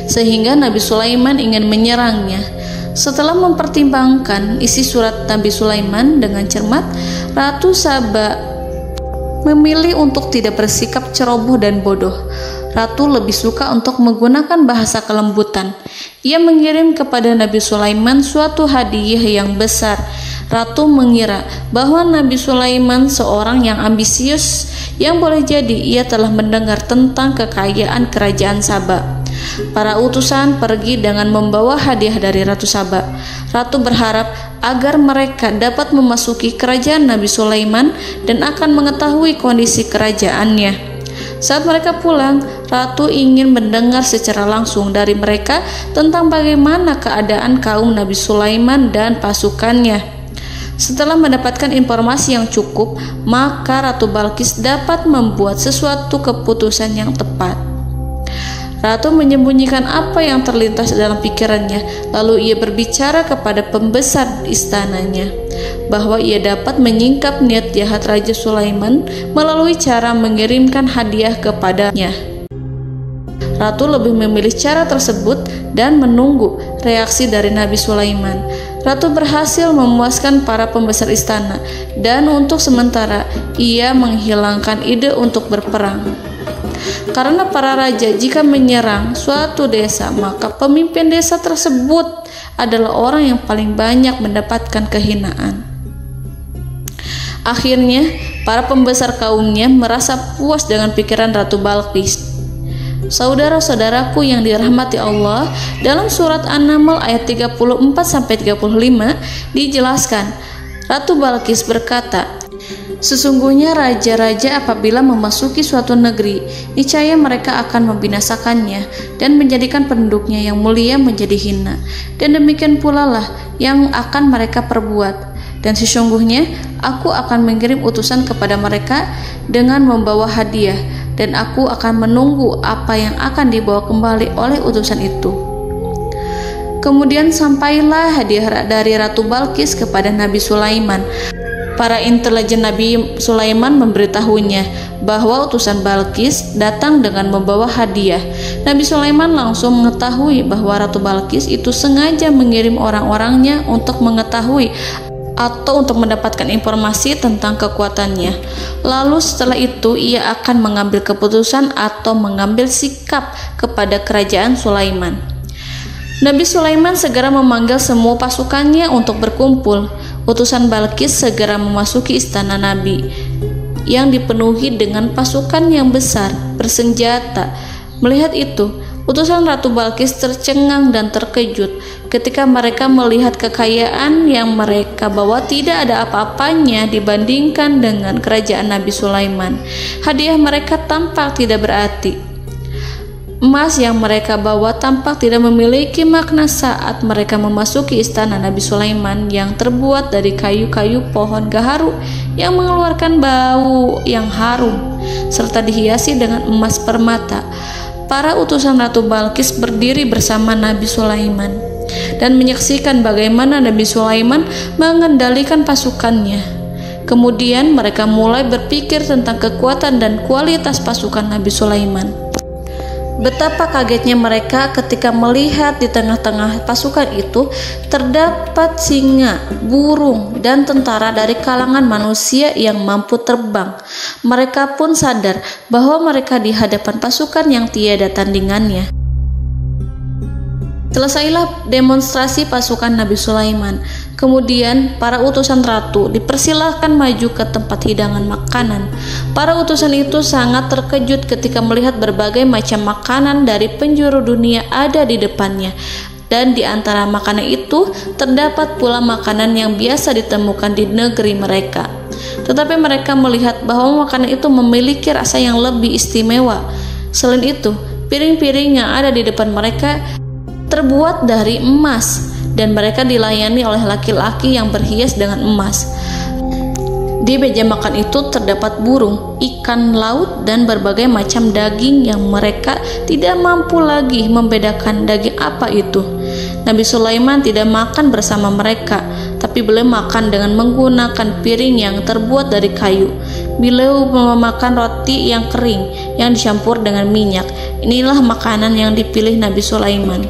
Speaker 2: sehingga Nabi Sulaiman ingin menyerangnya. Setelah mempertimbangkan isi surat Nabi Sulaiman dengan cermat, Ratu Saba memilih untuk tidak bersikap ceroboh dan bodoh. Ratu lebih suka untuk menggunakan bahasa kelembutan. Ia mengirim kepada Nabi Sulaiman suatu hadiah yang besar. Ratu mengira bahwa Nabi Sulaiman seorang yang ambisius, yang boleh jadi ia telah mendengar tentang kekayaan kerajaan Saba. Para utusan pergi dengan membawa hadiah dari Ratu Saba. Ratu berharap agar mereka dapat memasuki kerajaan Nabi Sulaiman dan akan mengetahui kondisi kerajaannya. Saat mereka pulang, Ratu ingin mendengar secara langsung dari mereka tentang bagaimana keadaan kaum Nabi Sulaiman dan pasukannya. Setelah mendapatkan informasi yang cukup, maka Ratu Balqis dapat membuat sesuatu keputusan yang tepat. Ratu menyembunyikan apa yang terlintas dalam pikirannya, lalu ia berbicara kepada pembesar istananya bahwa ia dapat menyingkap niat jahat Raja Sulaiman melalui cara mengirimkan hadiah kepadanya. Ratu lebih memilih cara tersebut dan menunggu reaksi dari Nabi Sulaiman. Ratu berhasil memuaskan para pembesar istana, dan untuk sementara ia menghilangkan ide untuk berperang. Karena para raja jika menyerang suatu desa, maka pemimpin desa tersebut adalah orang yang paling banyak mendapatkan kehinaan. Akhirnya, para pembesar kaumnya merasa puas dengan pikiran Ratu Balqis. Saudara-saudaraku yang dirahmati Allah, dalam surat An-Naml ayat 34-35 dijelaskan, Ratu Balqis berkata, "Sesungguhnya raja-raja apabila memasuki suatu negeri, niscaya mereka akan membinasakannya dan menjadikan penduduknya yang mulia menjadi hina. Dan demikian pula lah yang akan mereka perbuat. Dan sesungguhnya aku akan mengirim utusan kepada mereka dengan membawa hadiah, dan aku akan menunggu apa yang akan dibawa kembali oleh utusan itu." Kemudian sampailah hadiah dari Ratu Balqis kepada Nabi Sulaiman. Para intelijen Nabi Sulaiman memberitahunya bahwa utusan Balqis datang dengan membawa hadiah. Nabi Sulaiman langsung mengetahui bahwa Ratu Balqis itu sengaja mengirim orang-orangnya untuk mengetahui atau untuk mendapatkan informasi tentang kekuatannya. Lalu setelah itu ia akan mengambil keputusan atau mengambil sikap kepada kerajaan Sulaiman. Nabi Sulaiman segera memanggil semua pasukannya untuk berkumpul. Utusan Balqis segera memasuki istana Nabi yang dipenuhi dengan pasukan yang besar bersenjata. Melihat itu, utusan Ratu Balqis tercengang dan terkejut ketika mereka melihat kekayaan yang mereka bawa tidak ada apa-apanya dibandingkan dengan kerajaan Nabi Sulaiman. Hadiah mereka tampak tidak berarti. Emas yang mereka bawa tampak tidak memiliki makna saat mereka memasuki istana Nabi Sulaiman yang terbuat dari kayu-kayu pohon gaharu yang mengeluarkan bau yang harum serta dihiasi dengan emas permata. Para utusan Ratu Balqis berdiri bersama Nabi Sulaiman dan menyaksikan bagaimana Nabi Sulaiman mengendalikan pasukannya. Kemudian mereka mulai berpikir tentang kekuatan dan kualitas pasukan Nabi Sulaiman. Betapa kagetnya mereka ketika melihat di tengah-tengah pasukan itu terdapat singa, burung, dan tentara dari kalangan manusia yang mampu terbang. Mereka pun sadar bahwa mereka di hadapan pasukan yang tiada tandingannya. Selesailah demonstrasi pasukan Nabi Sulaiman. Kemudian para utusan ratu dipersilahkan maju ke tempat hidangan makanan. Para utusan itu sangat terkejut ketika melihat berbagai macam makanan dari penjuru dunia ada di depannya. Dan di antara makanan itu terdapat pula makanan yang biasa ditemukan di negeri mereka. Tetapi mereka melihat bahwa makanan itu memiliki rasa yang lebih istimewa. Selain itu, piring-piring yang ada di depan mereka terbuat dari emas dan mereka dilayani oleh laki-laki yang berhias dengan emas. Di meja makan itu terdapat burung, ikan laut, dan berbagai macam daging yang mereka tidak mampu lagi membedakan daging apa itu. Nabi Sulaiman tidak makan bersama mereka, tapi beliau makan dengan menggunakan piring yang terbuat dari kayu. Beliau memakan roti yang kering yang dicampur dengan minyak. Inilah makanan yang dipilih Nabi Sulaiman.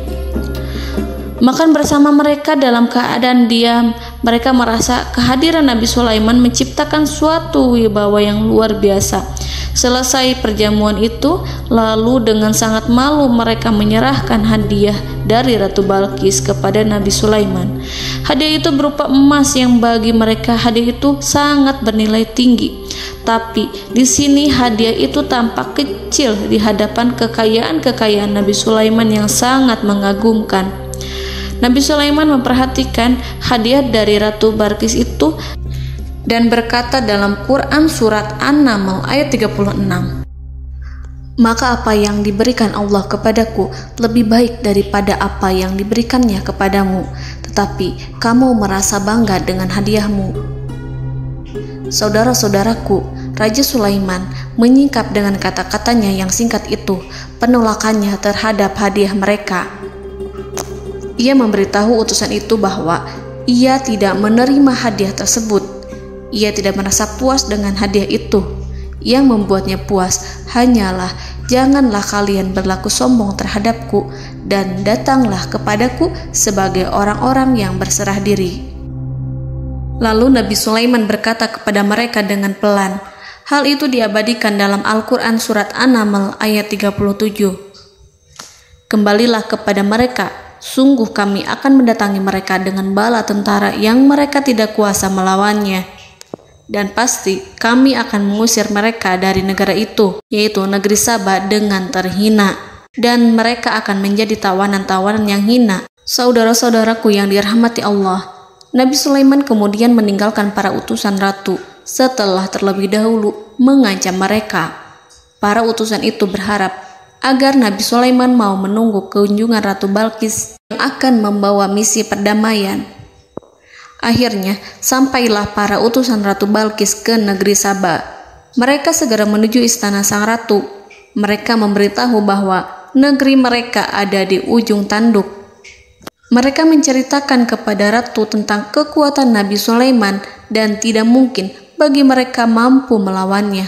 Speaker 2: Makan bersama mereka dalam keadaan diam, mereka merasa kehadiran Nabi Sulaiman menciptakan suatu wibawa yang luar biasa. Selesai perjamuan itu, lalu dengan sangat malu mereka menyerahkan hadiah dari Ratu Balqis kepada Nabi Sulaiman. Hadiah itu berupa emas yang bagi mereka hadiah itu sangat bernilai tinggi. Tapi di sini hadiah itu tampak kecil di hadapan kekayaan Nabi Sulaiman yang sangat mengagumkan. Nabi Sulaiman memperhatikan hadiah dari Ratu Balqis itu dan berkata dalam Quran surat An-Naml ayat 36, "Maka apa yang diberikan Allah kepadaku lebih baik daripada apa yang diberikannya kepadamu, tetapi kamu merasa bangga dengan hadiahmu." Saudara-saudaraku, Raja Sulaiman menyingkap dengan kata-katanya yang singkat itu penolakannya terhadap hadiah mereka. Ia memberitahu utusan itu bahwa ia tidak menerima hadiah tersebut. Ia tidak merasa puas dengan hadiah itu. Yang membuatnya puas hanyalah, janganlah kalian berlaku sombong terhadapku dan datanglah kepadaku sebagai orang-orang yang berserah diri. Lalu Nabi Sulaiman berkata kepada mereka dengan pelan. Hal itu diabadikan dalam Al-Quran surat An-Naml ayat 37. "Kembalilah kepada mereka, sungguh kami akan mendatangi mereka dengan bala tentara yang mereka tidak kuasa melawannya. Dan pasti kami akan mengusir mereka dari negara itu, yaitu negeri Saba, dengan terhina. Dan mereka akan menjadi tawanan-tawanan yang hina." Saudara-saudaraku yang dirahmati Allah, Nabi Sulaiman kemudian meninggalkan para utusan ratu setelah terlebih dahulu mengancam mereka. Para utusan itu berharap agar Nabi Sulaiman mau menunggu kunjungan Ratu Balqis yang akan membawa misi perdamaian. Akhirnya, sampailah para utusan Ratu Balqis ke negeri Saba. Mereka segera menuju istana sang ratu. Mereka memberitahu bahwa negeri mereka ada di ujung tanduk. Mereka menceritakan kepada ratu tentang kekuatan Nabi Sulaiman dan tidak mungkin bagi mereka mampu melawannya.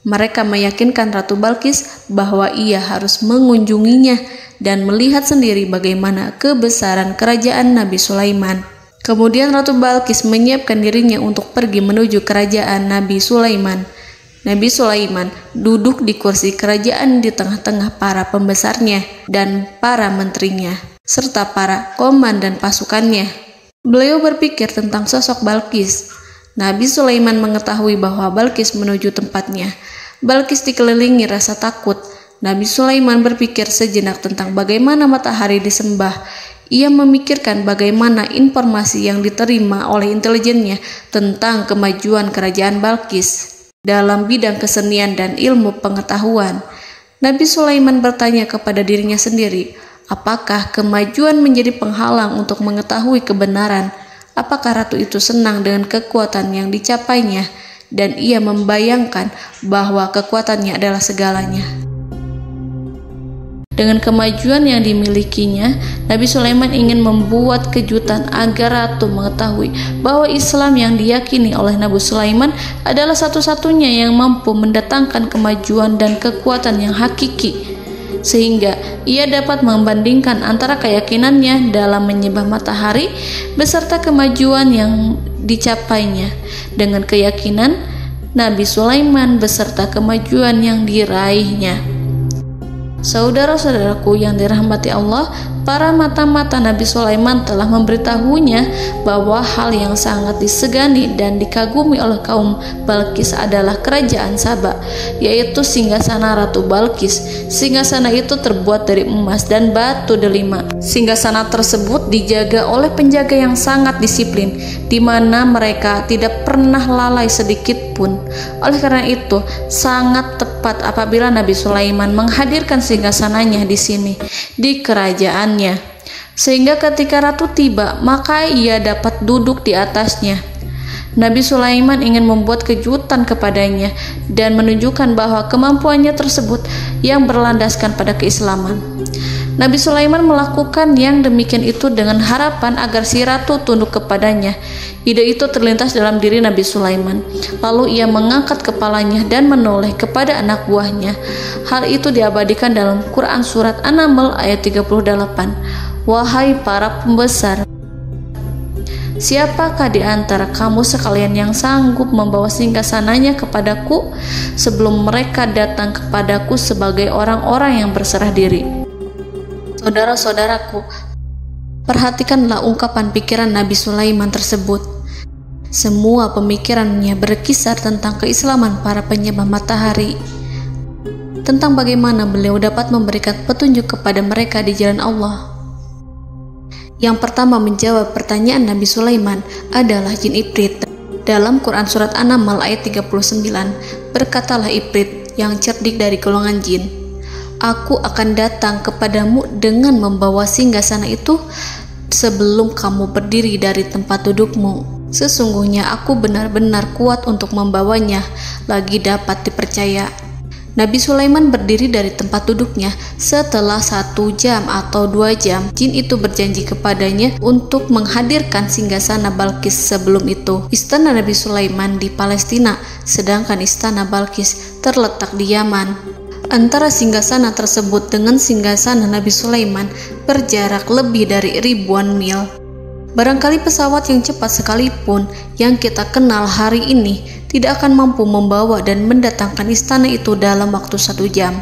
Speaker 2: Mereka meyakinkan Ratu Balqis bahwa ia harus mengunjunginya dan melihat sendiri bagaimana kebesaran kerajaan Nabi Sulaiman. Kemudian Ratu Balqis menyiapkan dirinya untuk pergi menuju kerajaan Nabi Sulaiman. Nabi Sulaiman duduk di kursi kerajaan di tengah-tengah para pembesarnya dan para menterinya, serta para komandan pasukannya. Beliau berpikir tentang sosok Balqis. Nabi Sulaiman mengetahui bahwa Balqis menuju tempatnya. Balqis dikelilingi rasa takut. Nabi Sulaiman berpikir sejenak tentang bagaimana matahari disembah. Ia memikirkan bagaimana informasi yang diterima oleh intelijennya tentang kemajuan kerajaan Balqis dalam bidang kesenian dan ilmu pengetahuan. Nabi Sulaiman bertanya kepada dirinya sendiri, apakah kemajuan menjadi penghalang untuk mengetahui kebenaran? Apakah ratu itu senang dengan kekuatan yang dicapainya? Dan ia membayangkan bahwa kekuatannya adalah segalanya. Dengan kemajuan yang dimilikinya, Nabi Sulaiman ingin membuat kejutan agar ratu mengetahui bahwa Islam yang diyakini oleh Nabi Sulaiman adalah satu-satunya yang mampu mendatangkan kemajuan dan kekuatan yang hakiki, sehingga ia dapat membandingkan antara keyakinannya dalam menyembah matahari beserta kemajuan yang dicapainya dengan keyakinan Nabi Sulaiman beserta kemajuan yang diraihnya. Saudara-saudaraku yang dirahmati Allah, para mata-mata Nabi Sulaiman telah memberitahunya bahwa hal yang sangat disegani dan dikagumi oleh kaum Balqis adalah kerajaan Saba, yaitu singgasana Ratu Balqis. Singgasana itu terbuat dari emas dan batu delima. Singgasana tersebut dijaga oleh penjaga yang sangat disiplin, di mana mereka tidak pernah lalai sedikit pun. Oleh karena itu, sangat tepat apabila Nabi Sulaiman menghadirkan singgasananya di sini, di kerajaannya. sehingga ketika ratu tiba, maka ia dapat duduk di atasnya. Nabi Sulaiman ingin membuat kejutan kepadanya dan menunjukkan bahwa kemampuannya tersebut yang berlandaskan pada keislaman. Nabi Sulaiman melakukan yang demikian itu dengan harapan agar si ratu tunduk kepadanya. Ide itu terlintas dalam diri Nabi Sulaiman. Lalu ia mengangkat kepalanya dan menoleh kepada anak buahnya. Hal itu diabadikan dalam Quran Surat An-Naml ayat 38. Wahai para pembesar, siapakah di antara kamu sekalian yang sanggup membawa singgasananya kepadaku sebelum mereka datang kepadaku sebagai orang-orang yang berserah diri? Saudara-saudaraku, perhatikanlah ungkapan pikiran Nabi Sulaiman tersebut. Semua pemikirannya berkisar tentang keislaman para penyembah matahari, tentang bagaimana beliau dapat memberikan petunjuk kepada mereka di jalan Allah. Yang pertama menjawab pertanyaan Nabi Sulaiman adalah jin Ifrit. Dalam Quran Surat An-Naml ayat 39, berkatalah Ifrit yang cerdik dari golongan jin, "Aku akan datang kepadamu dengan membawa singgasana itu sebelum kamu berdiri dari tempat dudukmu. Sesungguhnya aku benar-benar kuat untuk membawanya, lagi dapat dipercaya." Nabi Sulaiman berdiri dari tempat duduknya. Setelah 1 jam atau 2 jam, jin itu berjanji kepadanya untuk menghadirkan singgasana Balkis. Sebelum itu, istana Nabi Sulaiman di Palestina, sedangkan istana Balkis terletak di Yaman. Antara singgasana tersebut dengan singgasana Nabi Sulaiman berjarak lebih dari ribuan mil. Barangkali pesawat yang cepat sekalipun yang kita kenal hari ini tidak akan mampu membawa dan mendatangkan istana itu dalam waktu 1 jam.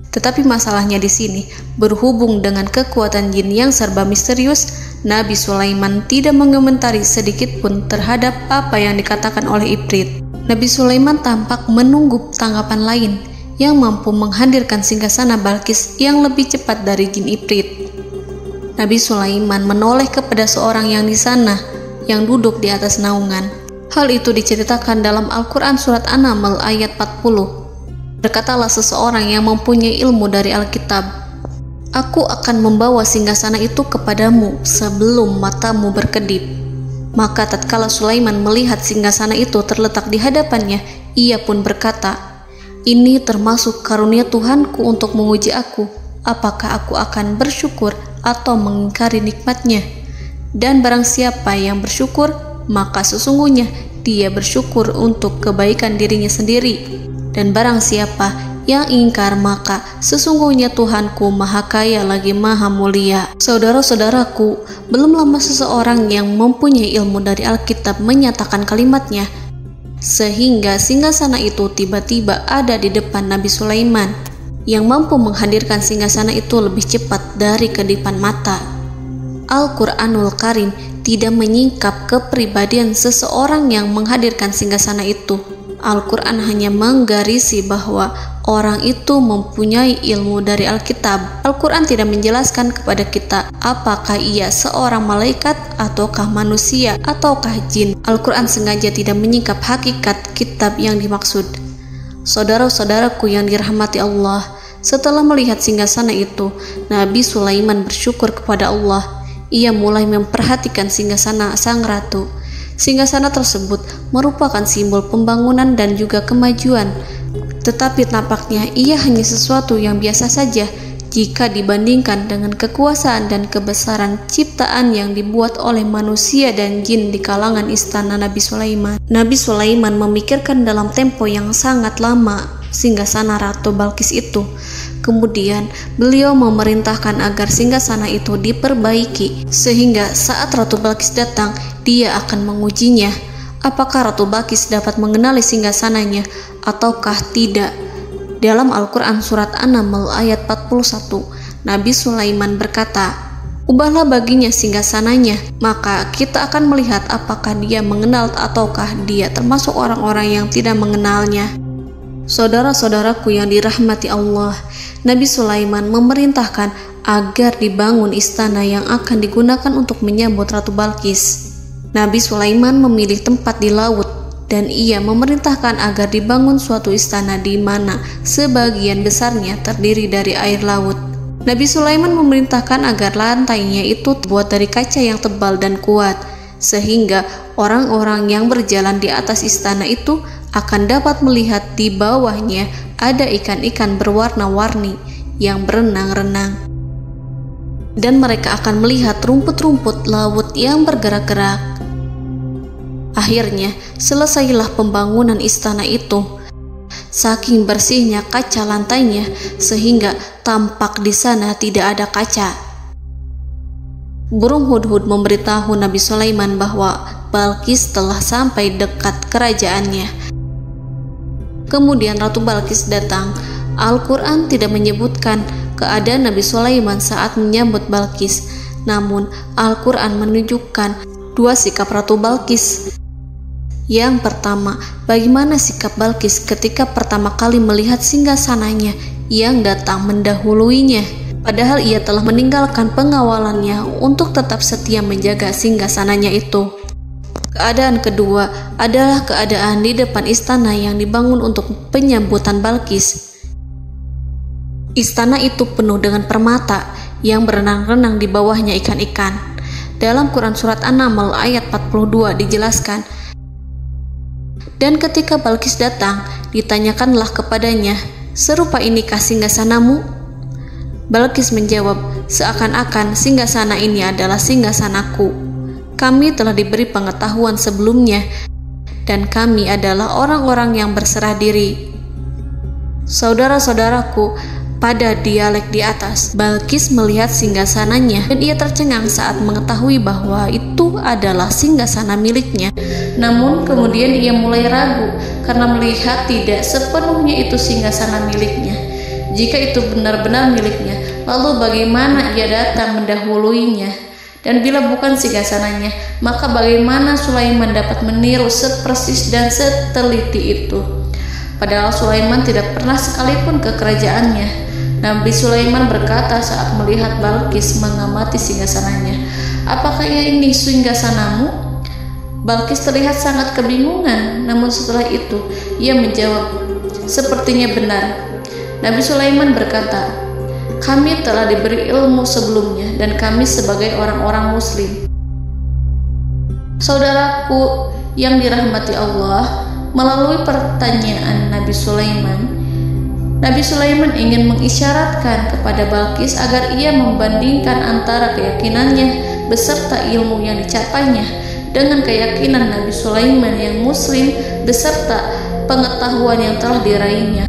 Speaker 2: Tetapi masalahnya di sini, berhubung dengan kekuatan jin yang serba misterius, Nabi Sulaiman tidak mengomentari sedikit pun terhadap apa yang dikatakan oleh Ifrit. Nabi Sulaiman tampak menunggu tanggapan lain yang mampu menghadirkan singgasana Balkis yang lebih cepat dari jin Ifrit. Nabi Sulaiman menoleh kepada seorang yang di sana, yang duduk di atas naungan. Hal itu diceritakan dalam Al-Quran Surat An-Naml ayat 40. Berkatalah seseorang yang mempunyai ilmu dari Alkitab, "Aku akan membawa singgasana itu kepadamu sebelum matamu berkedip." Maka tatkala Sulaiman melihat singgasana itu terletak di hadapannya, ia pun berkata, "Ini termasuk karunia Tuhanku untuk menguji aku. Apakah aku akan bersyukur atau mengingkari nikmatnya? Dan barang siapa yang bersyukur, maka sesungguhnya dia bersyukur untuk kebaikan dirinya sendiri. Dan barang siapa yang ingkar, maka sesungguhnya Tuhanku maha kaya lagi maha mulia." Saudara-saudaraku, belum lama seseorang yang mempunyai ilmu dari Alkitab menyatakan kalimatnya, sehingga singgasana itu tiba-tiba ada di depan Nabi Sulaiman, yang mampu menghadirkan singgasana itu lebih cepat dari kedipan mata. Al-Quranul Karim tidak menyingkap kepribadian seseorang yang menghadirkan singgasana itu. Al-Quran hanya menggarisi bahwa orang itu mempunyai ilmu dari Alkitab. Al-Quran tidak menjelaskan kepada kita apakah ia seorang malaikat ataukah manusia ataukah jin. Al-Quran sengaja tidak menyingkap hakikat kitab yang dimaksud. Saudara-saudaraku yang dirahmati Allah, setelah melihat singgasana itu, Nabi Sulaiman bersyukur kepada Allah. Ia mulai memperhatikan singgasana sang ratu. Singgasana tersebut merupakan simbol pembangunan dan juga kemajuan, tetapi tampaknya ia hanya sesuatu yang biasa saja jika dibandingkan dengan kekuasaan dan kebesaran ciptaan yang dibuat oleh manusia dan jin di kalangan istana Nabi Sulaiman. Nabi Sulaiman memikirkan dalam tempo yang sangat lama singgasana Ratu Balkis itu. Kemudian beliau memerintahkan agar singgasana itu diperbaiki, sehingga saat Ratu Balkis datang, dia akan mengujinya. Apakah Ratu Balkis dapat mengenali singgasananya ataukah tidak? Dalam Al-Quran Surat An-Naml ayat 41, Nabi Sulaiman berkata, "Ubahlah baginya singgasananya, maka kita akan melihat apakah dia mengenal ataukah dia termasuk orang-orang yang tidak mengenalnya." Saudara-saudaraku yang dirahmati Allah, Nabi Sulaiman memerintahkan agar dibangun istana yang akan digunakan untuk menyambut Ratu Balkis. Nabi Sulaiman memilih tempat di laut, dan ia memerintahkan agar dibangun suatu istana di mana sebagian besarnya terdiri dari air laut. Nabi Sulaiman memerintahkan agar lantainya itu terbuat dari kaca yang tebal dan kuat, sehingga orang-orang yang berjalan di atas istana itu akan dapat melihat di bawahnya ada ikan-ikan berwarna-warni yang berenang-renang. Dan mereka akan melihat rumput-rumput laut yang bergerak-gerak. Akhirnya, selesailah pembangunan istana itu. Saking bersihnya kaca lantainya, sehingga tampak di sana tidak ada kaca. Burung hudhud memberitahu Nabi Sulaiman bahwa Balqis telah sampai dekat kerajaannya. Kemudian Ratu Balqis datang. Al-Quran tidak menyebutkan keadaan Nabi Sulaiman saat menyambut Balqis, namun Al-Quran menunjukkan dua sikap Ratu Balqis. Yang pertama, bagaimana sikap Balqis ketika pertama kali melihat singgasananya yang datang mendahuluinya, padahal ia telah meninggalkan pengawalannya untuk tetap setia menjaga singgasananya itu. Keadaan kedua adalah keadaan di depan istana yang dibangun untuk penyambutan Balqis. Istana itu penuh dengan permata yang berenang-renang di bawahnya ikan-ikan. Dalam Quran Surat An-Naml ayat 42 dijelaskan, dan ketika Balqis datang, ditanyakanlah kepadanya, "Serupa inikah singgasanamu?" Balqis menjawab, "Seakan-akan singgasana ini adalah singgasanaku. Kami telah diberi pengetahuan sebelumnya, dan kami adalah orang-orang yang berserah diri." Saudara-saudaraku, pada dialek di atas, Balqis melihat singgasananya dan ia tercengang saat mengetahui bahwa itu adalah singgasana miliknya. Namun kemudian ia mulai ragu karena melihat tidak sepenuhnya itu singgasana miliknya. Jika itu benar-benar miliknya, lalu bagaimana ia datang mendahuluinya? Dan bila bukan singgasananya, maka bagaimana Sulaiman dapat meniru sepersis dan seteliti itu? Padahal Sulaiman tidak pernah sekalipun ke kerajaannya. Nabi Sulaiman berkata saat melihat Balqis mengamati singgasananya, "Apakah ini singgasanamu?" Balqis terlihat sangat kebingungan, namun setelah itu ia menjawab, "Sepertinya benar." Nabi Sulaiman berkata, "Kami telah diberi ilmu sebelumnya dan kami sebagai orang-orang muslim." Saudaraku yang dirahmati Allah, melalui pertanyaan Nabi Sulaiman ingin mengisyaratkan kepada Balqis agar ia membandingkan antara keyakinannya beserta ilmu yang dicapainya dengan keyakinan Nabi Sulaiman yang muslim beserta pengetahuan yang telah diraihnya.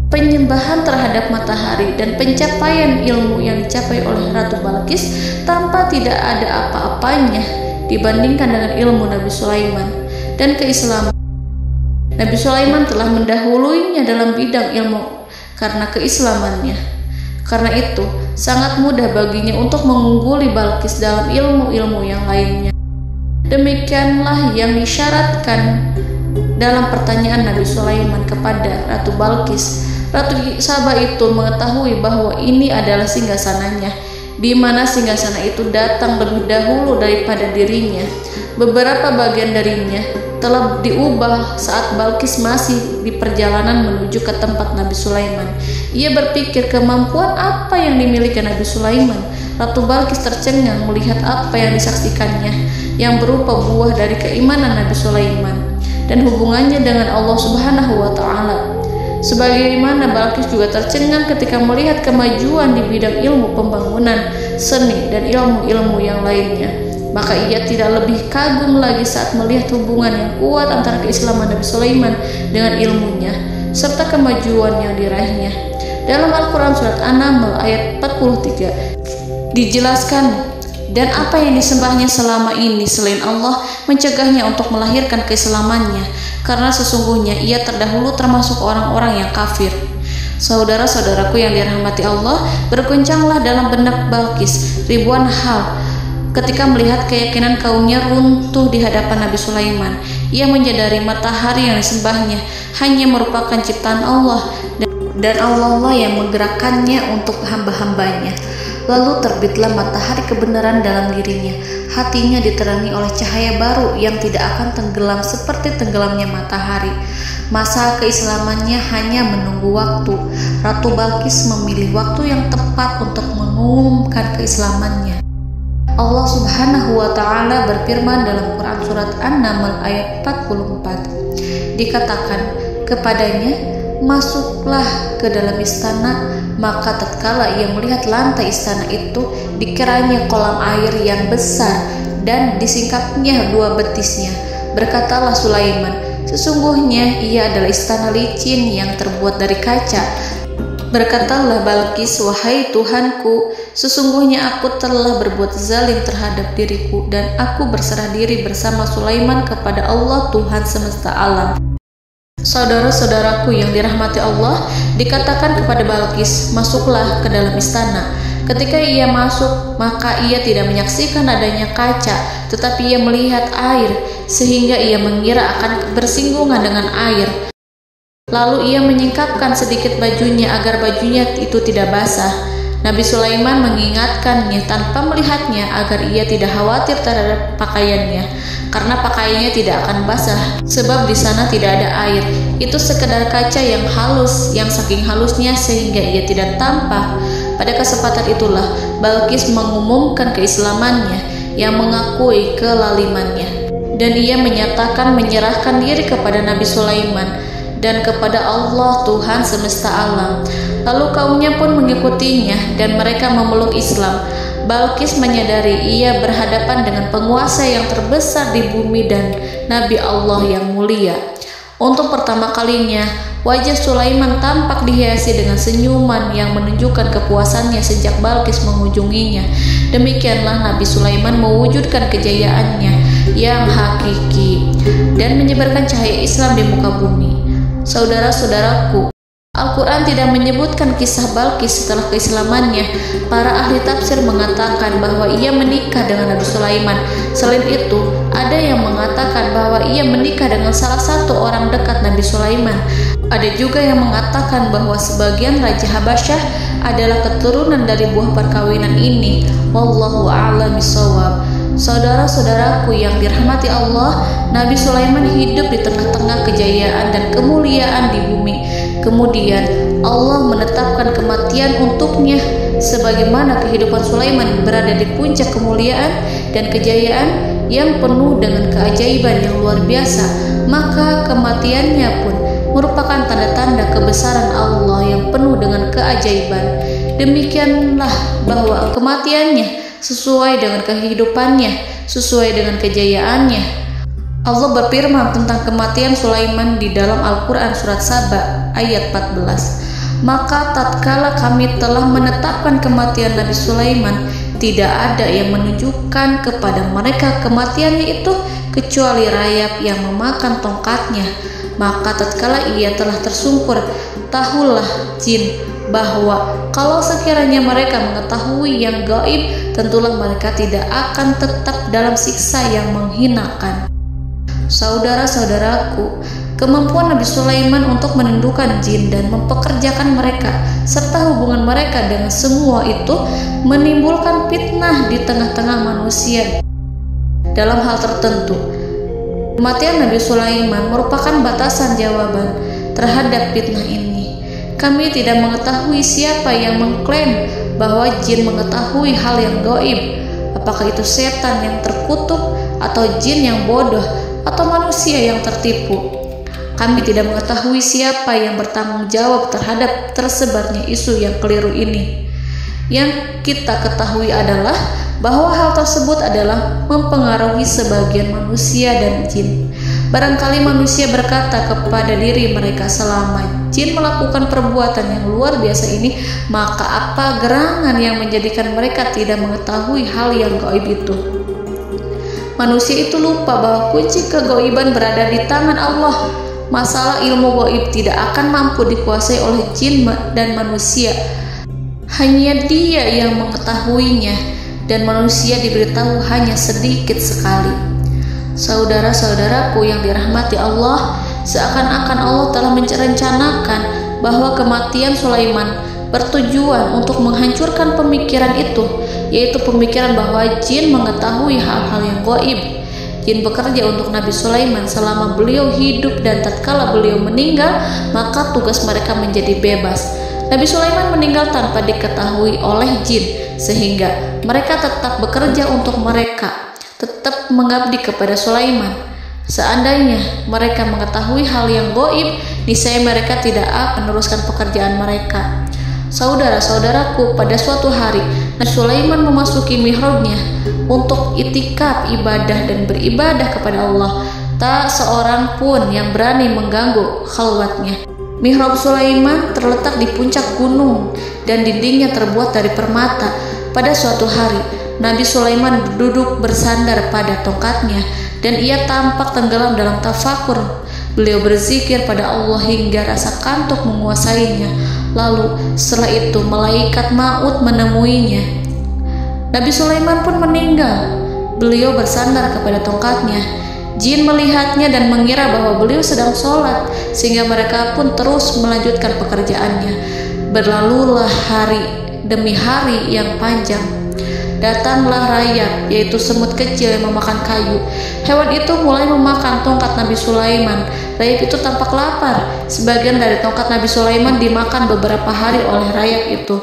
Speaker 2: Penyembahan terhadap matahari dan pencapaian ilmu yang dicapai oleh Ratu Balqis tanpa tidak ada apa-apanya dibandingkan dengan ilmu Nabi Sulaiman dan keislaman. Nabi Sulaiman telah mendahuluinya dalam bidang ilmu karena keislamannya. Karena itu, sangat mudah baginya untuk mengungguli Balqis dalam ilmu-ilmu yang lainnya. Demikianlah yang disyaratkan dalam pertanyaan Nabi Sulaiman kepada Ratu Balqis. Ratu Saba itu mengetahui bahwa ini adalah singgasananya, di mana singgasana itu datang lebih dahulu daripada dirinya. Beberapa bagian darinya telah diubah saat Balqis masih di perjalanan menuju ke tempat Nabi Sulaiman. Ia berpikir kemampuan apa yang dimiliki Nabi Sulaiman. Ratu Balqis tercengang melihat apa yang disaksikannya, yang berupa buah dari keimanan Nabi Sulaiman dan hubungannya dengan Allah Subhanahu wa Ta'ala. Sebagaimana Balqis juga tercengang ketika melihat kemajuan di bidang ilmu pembangunan, seni, dan ilmu-ilmu yang lainnya. Maka ia tidak lebih kagum lagi saat melihat hubungan yang kuat antara keislaman Nabi Sulaiman dengan ilmunya serta kemajuan yang diraihnya. Dalam Al-Quran Surat An-Naml ayat 43 dijelaskan, dan apa yang disembahnya selama ini selain Allah mencegahnya untuk melahirkan keislamannya, karena sesungguhnya ia terdahulu termasuk orang-orang yang kafir. Saudara-saudaraku yang dirahmati Allah, berguncanglah dalam benak Balqis ribuan hal ketika melihat keyakinan kaumnya runtuh di hadapan Nabi Sulaiman. Ia menyadari matahari yang disembahnya hanya merupakan ciptaan Allah, dan Allah lah yang menggerakkannya untuk hamba-hambanya. Lalu terbitlah matahari kebenaran dalam dirinya. Hatinya diterangi oleh cahaya baru yang tidak akan tenggelam seperti tenggelamnya matahari. Masa keislamannya hanya menunggu waktu. Ratu Balqis memilih waktu yang tepat untuk mengumumkan keislamannya. Allah Subhanahu wa Ta'ala berfirman dalam Quran Surat An-Naml ayat 44. Dikatakan kepadanya, masuklah ke dalam istana. Maka tatkala ia melihat lantai istana itu, dikiranya kolam air yang besar dan disingkapnya 2 betisnya. Berkatalah Sulaiman, sesungguhnya ia adalah istana licin yang terbuat dari kaca. Berkatalah Balqis, wahai Tuhanku, sesungguhnya aku telah berbuat zalim terhadap diriku dan aku berserah diri bersama Sulaiman kepada Allah Tuhan semesta alam. Saudara-saudaraku yang dirahmati Allah, dikatakan kepada Balqis, masuklah ke dalam istana. Ketika ia masuk, maka ia tidak menyaksikan adanya kaca, tetapi ia melihat air, sehingga ia mengira akan bersinggungan dengan air. Lalu ia menyingkapkan sedikit bajunya agar bajunya itu tidak basah. Nabi Sulaiman mengingatkannya tanpa melihatnya agar ia tidak khawatir terhadap pakaiannya, karena pakaiannya tidak akan basah sebab di sana tidak ada air. Itu sekedar kaca yang halus, yang saking halusnya sehingga ia tidak tampak. Pada kesempatan itulah Balqis mengumumkan keislamannya yang mengakui kelalimannya, dan ia menyatakan menyerahkan diri kepada Nabi Sulaiman dan kepada Allah Tuhan semesta alam. Lalu kaumnya pun mengikutinya dan mereka memeluk Islam. Balqis menyadari ia berhadapan dengan penguasa yang terbesar di bumi dan Nabi Allah yang mulia. Untuk pertama kalinya, wajah Sulaiman tampak dihiasi dengan senyuman yang menunjukkan kepuasannya sejak Balqis mengunjunginya. Demikianlah Nabi Sulaiman mewujudkan kejayaannya yang hakiki dan menyebarkan cahaya Islam di muka bumi. Saudara-saudaraku, Al-Quran tidak menyebutkan kisah Balqis setelah keislamannya. Para ahli tafsir mengatakan bahwa ia menikah dengan Nabi Sulaiman. Selain itu, ada yang mengatakan bahwa ia menikah dengan salah satu orang dekat Nabi Sulaiman. Ada juga yang mengatakan bahwa sebagian Raja Habasyah adalah keturunan dari buah perkawinan ini. Wallahu a'lam bishawab. Saudara-saudaraku yang dirahmati Allah, Nabi Sulaiman hidup di tengah-tengah kejayaan dan kemuliaan di bumi. Kemudian Allah menetapkan kematian untuknya, sebagaimana kehidupan Sulaiman berada di puncak kemuliaan dan kejayaan yang penuh dengan keajaiban yang luar biasa, maka kematiannya pun merupakan tanda-tanda kebesaran Allah yang penuh dengan keajaiban. Demikianlah bahwa kematiannya sesuai dengan kehidupannya, sesuai dengan kejayaannya. Allah berfirman tentang kematian Sulaiman di dalam Al-Quran Surat Saba ayat 14. Maka tatkala kami telah menetapkan kematian Nabi Sulaiman, tidak ada yang menunjukkan kepada mereka kematiannya itu kecuali rayap yang memakan tongkatnya. Maka tatkala ia telah tersungkur, tahulah jin bahwa kalau sekiranya mereka mengetahui yang gaib, tentulah mereka tidak akan tetap dalam siksa yang menghinakan. Saudara-saudaraku, kemampuan Nabi Sulaiman untuk menundukkan jin dan mempekerjakan mereka serta hubungan mereka dengan semua itu menimbulkan fitnah di tengah-tengah manusia dalam hal tertentu. Kematian Nabi Sulaiman merupakan batasan jawaban terhadap fitnah ini. Kami tidak mengetahui siapa yang mengklaim bahwa jin mengetahui hal yang gaib. Apakah itu setan yang terkutuk, atau jin yang bodoh, atau manusia yang tertipu? Kami tidak mengetahui siapa yang bertanggung jawab terhadap tersebarnya isu yang keliru ini. Yang kita ketahui adalah bahwa hal tersebut adalah mempengaruhi sebagian manusia dan jin. Barangkali manusia berkata kepada diri mereka, selama jin melakukan perbuatan yang luar biasa ini, maka apa gerangan yang menjadikan mereka tidak mengetahui hal yang gaib itu? Manusia itu lupa bahwa kunci kegaiban berada di tangan Allah. Masalah ilmu gaib tidak akan mampu dikuasai oleh jin dan manusia. Hanya Dia yang mengetahuinya, dan manusia diberitahu hanya sedikit sekali. Saudara-saudaraku yang dirahmati Allah, seakan-akan Allah telah merencanakan bahwa kematian Sulaiman bertujuan untuk menghancurkan pemikiran itu, yaitu pemikiran bahwa jin mengetahui hal-hal yang gaib. Jin bekerja untuk Nabi Sulaiman selama beliau hidup, dan tatkala beliau meninggal, maka tugas mereka menjadi bebas. Nabi Sulaiman meninggal tanpa diketahui oleh jin, sehingga mereka tetap bekerja untuk mereka, tetap mengabdi kepada Sulaiman. Seandainya mereka mengetahui hal yang gaib, niscaya mereka tidak akan meneruskan pekerjaan mereka. Saudara-saudaraku, pada suatu hari Nabi Sulaiman memasuki mihrabnya untuk itikaf ibadah dan beribadah kepada Allah. Tak seorang pun yang berani mengganggu khalwatnya. Mihrab Sulaiman terletak di puncak gunung dan dindingnya terbuat dari permata. Pada suatu hari, Nabi Sulaiman duduk bersandar pada tongkatnya dan ia tampak tenggelam dalam tafakur. Beliau berzikir pada Allah hingga rasa kantuk menguasainya. Lalu setelah itu malaikat maut menemuinya. Nabi Sulaiman pun meninggal. Beliau bersandar kepada tongkatnya. Jin melihatnya dan mengira bahwa beliau sedang sholat, sehingga mereka pun terus melanjutkan pekerjaannya. Berlalulah hari demi hari yang panjang. Datanglah rayap, yaitu semut kecil yang memakan kayu. Hewan itu mulai memakan tongkat Nabi Sulaiman. Rayap itu tampak lapar. Sebagian dari tongkat Nabi Sulaiman dimakan beberapa hari oleh rayap itu.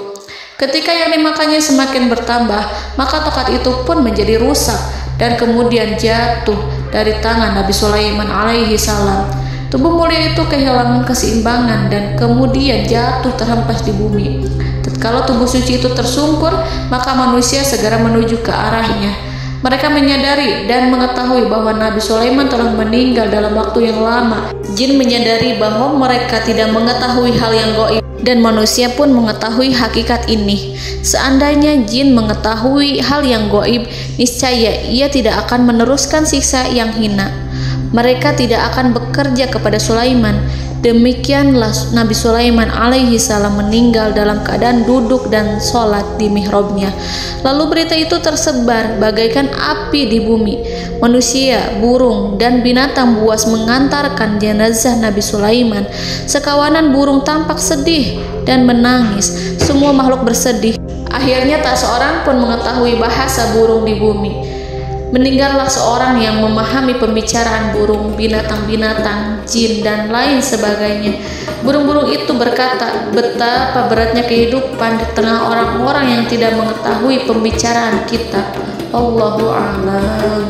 Speaker 2: Ketika yang dimakannya semakin bertambah, maka tongkat itu pun menjadi rusak dan kemudian jatuh dari tangan Nabi Sulaiman alaihi salam. Tubuh mulia itu kehilangan keseimbangan dan kemudian jatuh terhempas di bumi. Tatkala tubuh suci itu tersungkur, maka manusia segera menuju ke arahnya. Mereka menyadari dan mengetahui bahwa Nabi Sulaiman telah meninggal dalam waktu yang lama. Jin menyadari bahwa mereka tidak mengetahui hal yang gaib, dan manusia pun mengetahui hakikat ini. Seandainya jin mengetahui hal yang gaib, niscaya ia tidak akan meneruskan siksa yang hina. Mereka tidak akan bekerja kepada Sulaiman. Demikianlah Nabi Sulaiman alaihi salam meninggal dalam keadaan duduk dan sholat di mihrabnya. Lalu berita itu tersebar bagaikan api di bumi. Manusia, burung, dan binatang buas mengantarkan jenazah Nabi Sulaiman. Sekawanan burung tampak sedih dan menangis. Semua makhluk bersedih. Akhirnya tak seorang pun mengetahui bahasa burung di bumi. Meninggallah seorang yang memahami pembicaraan burung, binatang-binatang, jin, dan lain sebagainya. Burung-burung itu berkata, betapa beratnya kehidupan di tengah orang-orang yang tidak mengetahui pembicaraan kita. Allahu a'lam.